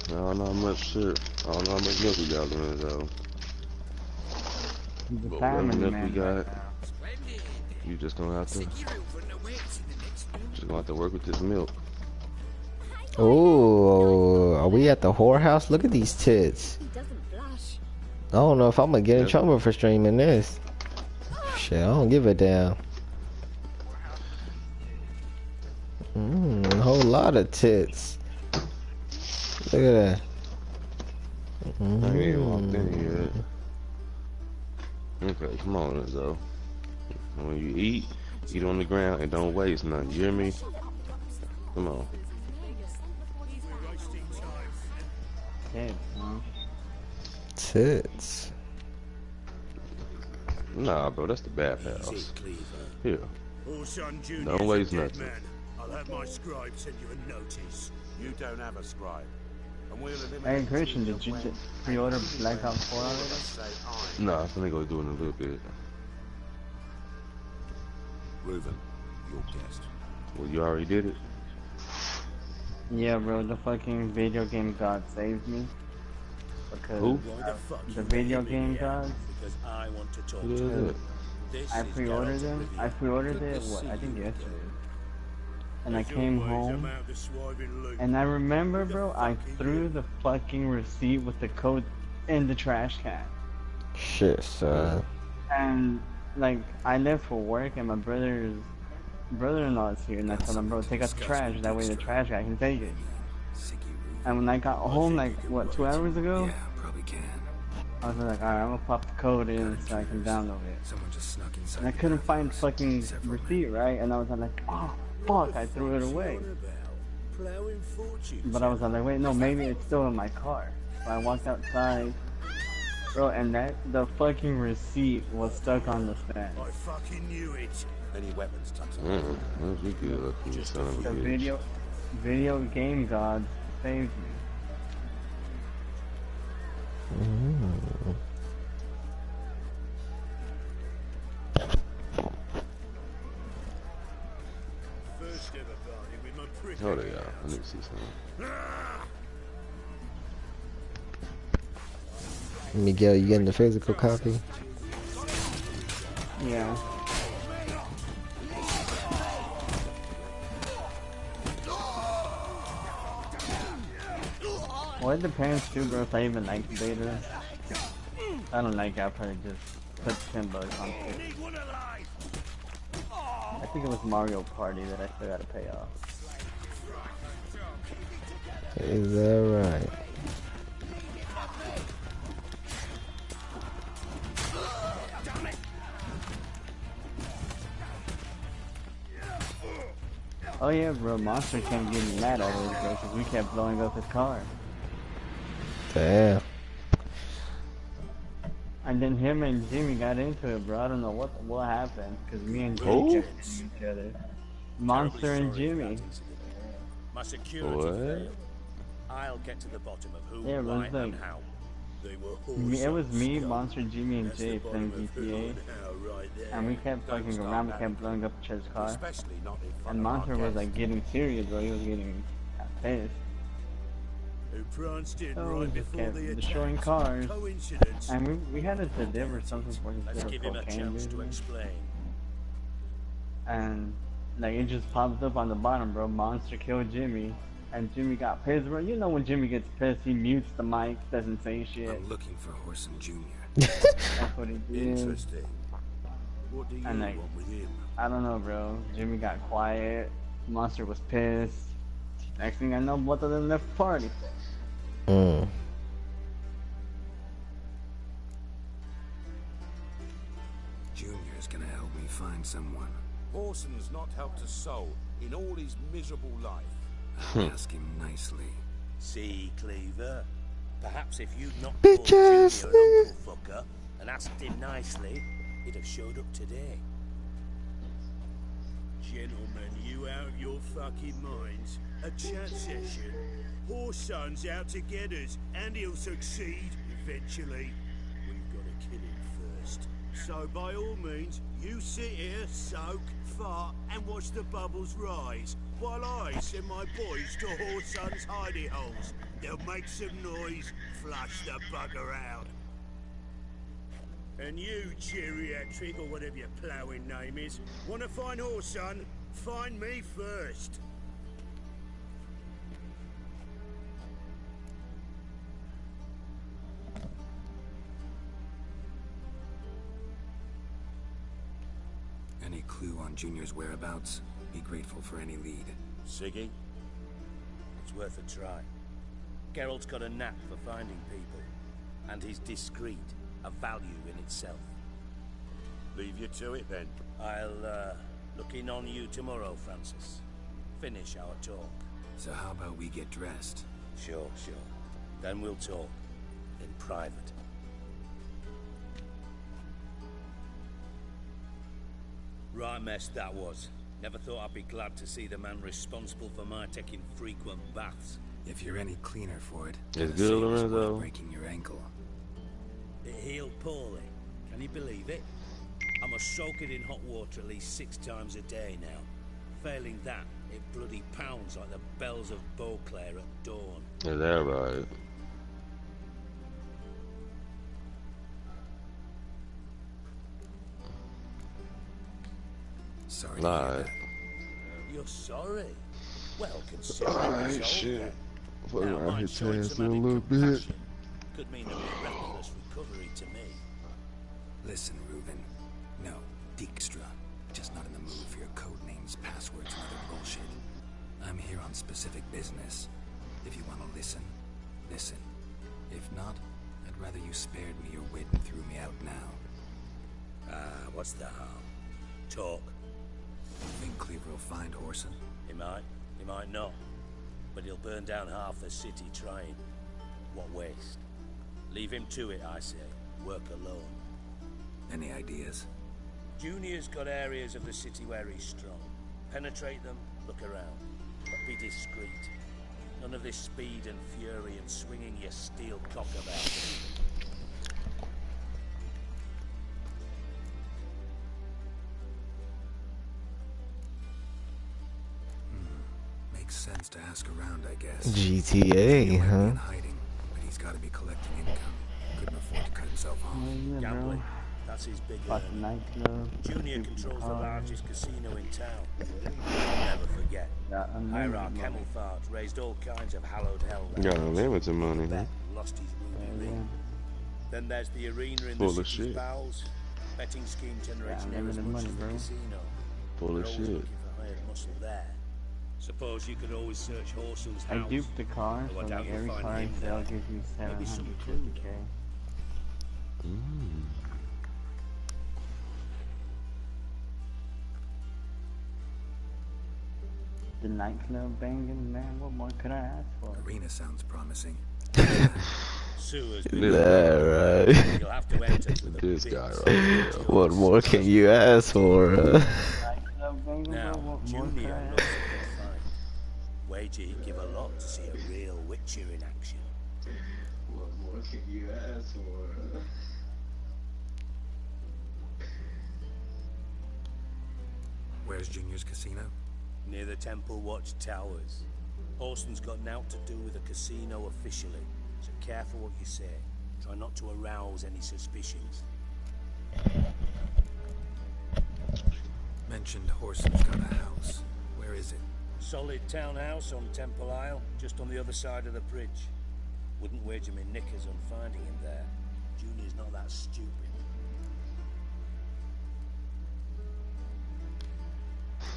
I don't know how much shit. I don't know how much milk we got, Lorenzo. But whatever milk we got, you just gonna have to work with this milk. Oh, are we at the whorehouse? Look at these tits. I don't know if I'm gonna get in trouble for streaming this. Shit, I don't give a damn. A whole lot of tits. Look at that. I ain't even walked in yet. Okay, come on, Rizzo. When you eat on the ground and don't waste nothing. You hear me? Come on. Tits. Nah, bro, that's the bathhouse. Here. Don't waste nothing. I'll have my scribe send you a notice. You don't have a scribe. Hey Christian, did you pre-order Black Ops 4 already? Nah, I'm gonna go do it in a little bit. Reuben, your guest. Well, you already did it? Yeah, bro, the fucking video game god saved me. Because Who? the video game god. Because I want to talk Who to is you. it? I pre-ordered them. I pre-ordered it, what, I think yesterday. And I came home, and I remember, bro, I threw the fucking receipt with the code in the trash can. Shit, son. And, like, I left for work, and my brother-in-law is here, and I told him, bro, take out the trash, that way the trash guy can take it. And when I got home, like, what, 2 hours ago? Yeah, probably can. I was like, alright, I'm gonna pop the code in so I can download it. Someone just snuck inside. And I couldn't find the fucking receipt, right? And I was like, oh, fuck, I threw it away. But I was like, wait, no, maybe it's still in my car. So I walked outside, bro, and the fucking receipt was stuck on the stand. I fucking knew it. Any weapons tucked That's you good. You son of a bitch. Video game gods saved me. First ever party with my prick. Hold it, y'all. I need to see something. Miguel, you getting the physical copy? Yeah. Well, it depends too, bro, if I even like the beta. I don't like it, I'll probably just put $10 on it. I think it was Mario Party that I still gotta pay off. Is that right? Oh yeah, bro, Monster can't get me mad at us, bro, because we kept blowing up his car. Damn. And then him and Jimmy got into it, bro. I don't know what happened, because me and Jimmy kept hitting each other. Monster and Jimmy. My security failed. I'll get to the bottom of who, why, and how. They were it was me, Monster, Jimmy, and Jay playing GTA. And we kept fucking around, we kept blowing up each other's car. And Monster was like getting serious, bro. He was getting pissed. So we just kept destroying cars. And we had to deliver something for his little cocaine business. And like it just popped up on the bottom, bro. Monster killed Jimmy. And Jimmy got pissed, bro. You know when Jimmy gets pissed, he mutes the mic, doesn't say shit. I'm looking for Horson Jr. That's what he did. Interesting. What do you And like, want with him? I don't know, bro. Jimmy got quiet. Monster was pissed. Next thing I know, both of them left the party. Junior's gonna help me find someone. Horson's not helped a soul in all his miserable life. I'll ask him nicely. See, Cleaver? Perhaps if you'd not Bitch called ass Junior an uncle fucker and asked him nicely, he'd have showed up today. Gentlemen, you out of your fucking minds? A chat session? Horson's out to get us, and he'll succeed eventually. We've got to kill him first. So by all means, you sit here, soak, fart, and watch the bubbles rise, while I send my boys to Horson's hidey holes. They'll make some noise, flush the bugger out. And you, geriatric, or whatever your ploughing name is, want to find Horson? Find me first. Any clue on Junior's whereabouts? Be grateful for any lead. Siggy? It's worth a try. Geralt's got a knack for finding people, and he's discreet, a value in itself. Leave you to it then. I'll look in on you tomorrow, Francis. Finish our talk. So how about we get dressed? Sure. Then we'll talk. In private. Right mess that was. Never thought I'd be glad to see the man responsible for my taking frequent baths. If you're any cleaner for it, It's good, Lorenzo. breaking your ankle. It healed poorly. Can you believe it? I must soak it in hot water at least 6 times a day now. Failing that, it bloody pounds like the bells of Beauclair at dawn. Is that right? sorry to hear Alright. that. You're sorry? Well, consider Alright, it shit. resolved Fuck then. Now, around mind here showing dancing some a added little bit. compassion could mean a miraculous recovery to me. Listen, Reuben. No, Dijkstra. Just not in the mood for your code names, passwords, and other bullshit. I'm here on specific business. If you want to listen, listen. If not, I'd rather you spared me your wit and threw me out now. What's the harm? Talk. Think Cleaver will find Horson? He might not. But he'll burn down half the city trying. What waste? Leave him to it, I say. Work alone. Any ideas? Junior's got areas of the city where he's strong. Penetrate them, look around. But be discreet. None of this speed and fury and swinging your steel cock about. Makes sense to ask around, I guess. GTA, huh? In hiding, but he's got to be collecting income. Couldn't afford to cut himself off. Yeah, Gambling. bro. That's his big Fucking earning. nightclub. Junior stupid controls the cars. largest casino in town. Never forget. Yeah, Hierarch Camelfart raised all kinds of hallowed hell. Got unlimited money, huh? Lost his ruby ring. Then there's the arena in Full the of city's shit. bowels. Betting scheme generates Yeah, never as unlimited much money, as the bro. casino. Full We're of always shit. looking for hired muscle there. Suppose you could always search Horson's I house. duped the car, Though so I doubt like you'll every find car him in sale there. gives you Maybe some 750k. The nightclub banging, man, what more could I ask for? Arena sounds promising. Sewers Yeah, right. You'll have to enter with a This big guy right silver here. jewel. What more can you ask for? Nightclub banging, Now, bro, what more could Junior I knows ask? a good fight. Wager he'd give a lot to see a real Witcher in action. What more can you ask for? Where's Junior's casino? Near the Temple Watch Towers. Horson's got naught to do with the casino officially, so careful what you say. Try not to arouse any suspicions. Mentioned Horson's got a house. Where is it? Solid townhouse on Temple Isle, just on the other side of the bridge. Wouldn't wager me knickers on finding him there. Junior's not that stupid.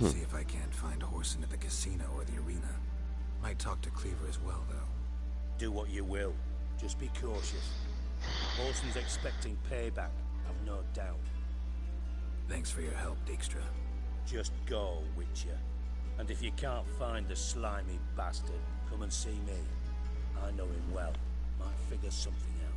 See if I can't find Horson at the casino or the arena. Might talk to Cleaver as well, though. Do what you will. Just be cautious. Horson's expecting payback, I've no doubt. Thanks for your help, Dijkstra. Just go, Witcher. And if you can't find the slimy bastard, come and see me. I know him well. Might figure something out.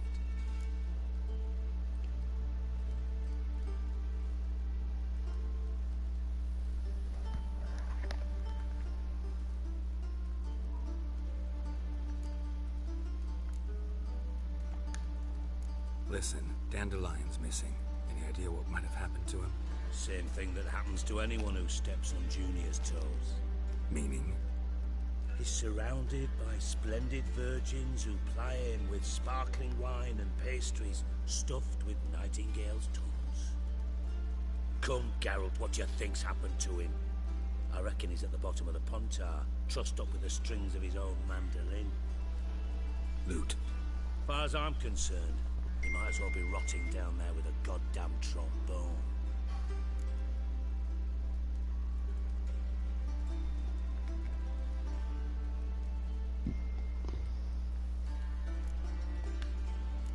Listen, Dandelion's missing. Any idea what might have happened to him? Same thing that happens to anyone who steps on Junior's toes. Meaning? He's surrounded by splendid virgins who ply him with sparkling wine and pastries stuffed with nightingales' tongues. Come, Geralt, what do you think's happened to him? I reckon he's at the bottom of the Pontar, trussed up with the strings of his own mandolin. Loot. Far as I'm concerned, he might as well be rotting down there with a goddamn trombone.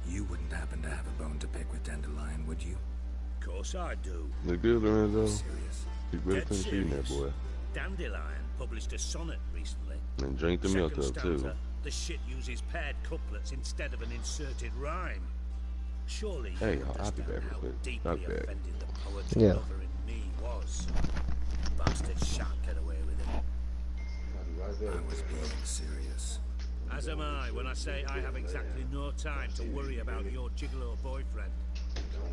You wouldn't happen to have a bone to pick with Dandelion, would you? Of course I do. The good, Lorenzo. Serious. You better Dead finish eating that, serious. boy. Dandelion published a sonnet recently. And drink the milk Second up, too. stanza, the shit uses paired couplets instead of an inserted rhyme. Surely you Hey, I'll be understand back real how quick. deeply I'll be back. offended the poetry Yeah. lover in me was. Bastard shan't get away with it. I was being serious. As am I when I say I have exactly no time to worry about your gigolo boyfriend.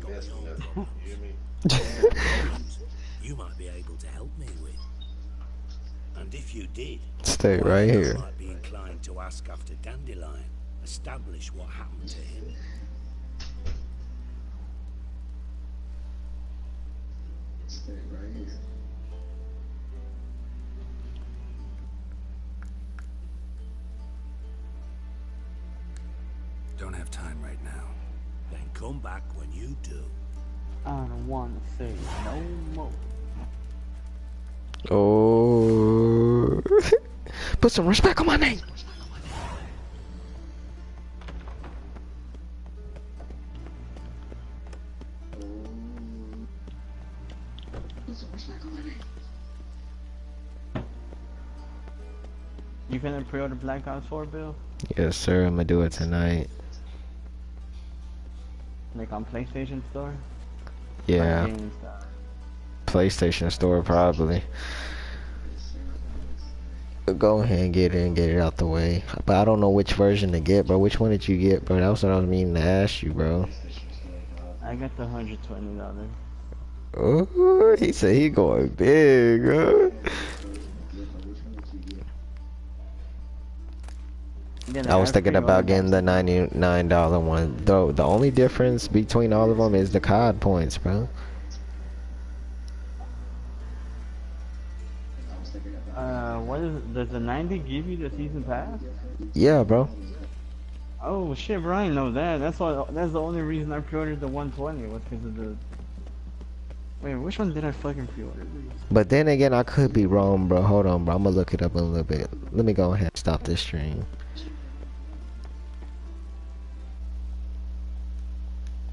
Got my own problems. You might be able to help me with. And if you did, Stay well, right I here. might be inclined to ask after Dandelion, establish what happened to him. Stay right here. Don't have time right now. Then come back when you do. I don't want to say no more. Oh. Put some respect on my name. You gonna pre-order Black Ops 4, Bill? Yes, sir. I'm gonna do it tonight. Like on PlayStation Store? Yeah. PlayStation Store, probably. Go ahead and get it and get it out the way. But I don't know which version to get, bro. Which one did you get, bro? That was what I was meaning to ask you, bro. I got the $120. Oh, he said he going big, huh? I was thinking about getting the $99 one. Though the only difference between all of them is the COD points, bro. What is it? Does the 90 give you the season pass? Yeah, bro. Oh shit, bro, I didn't know that. That's the only reason I pre-ordered the 120 was because of the. Wait, which one did I fucking pre-order? But then again, I could be wrong, bro. Hold on, bro. I'm gonna look it up in a little bit. Let me go ahead and stop this stream.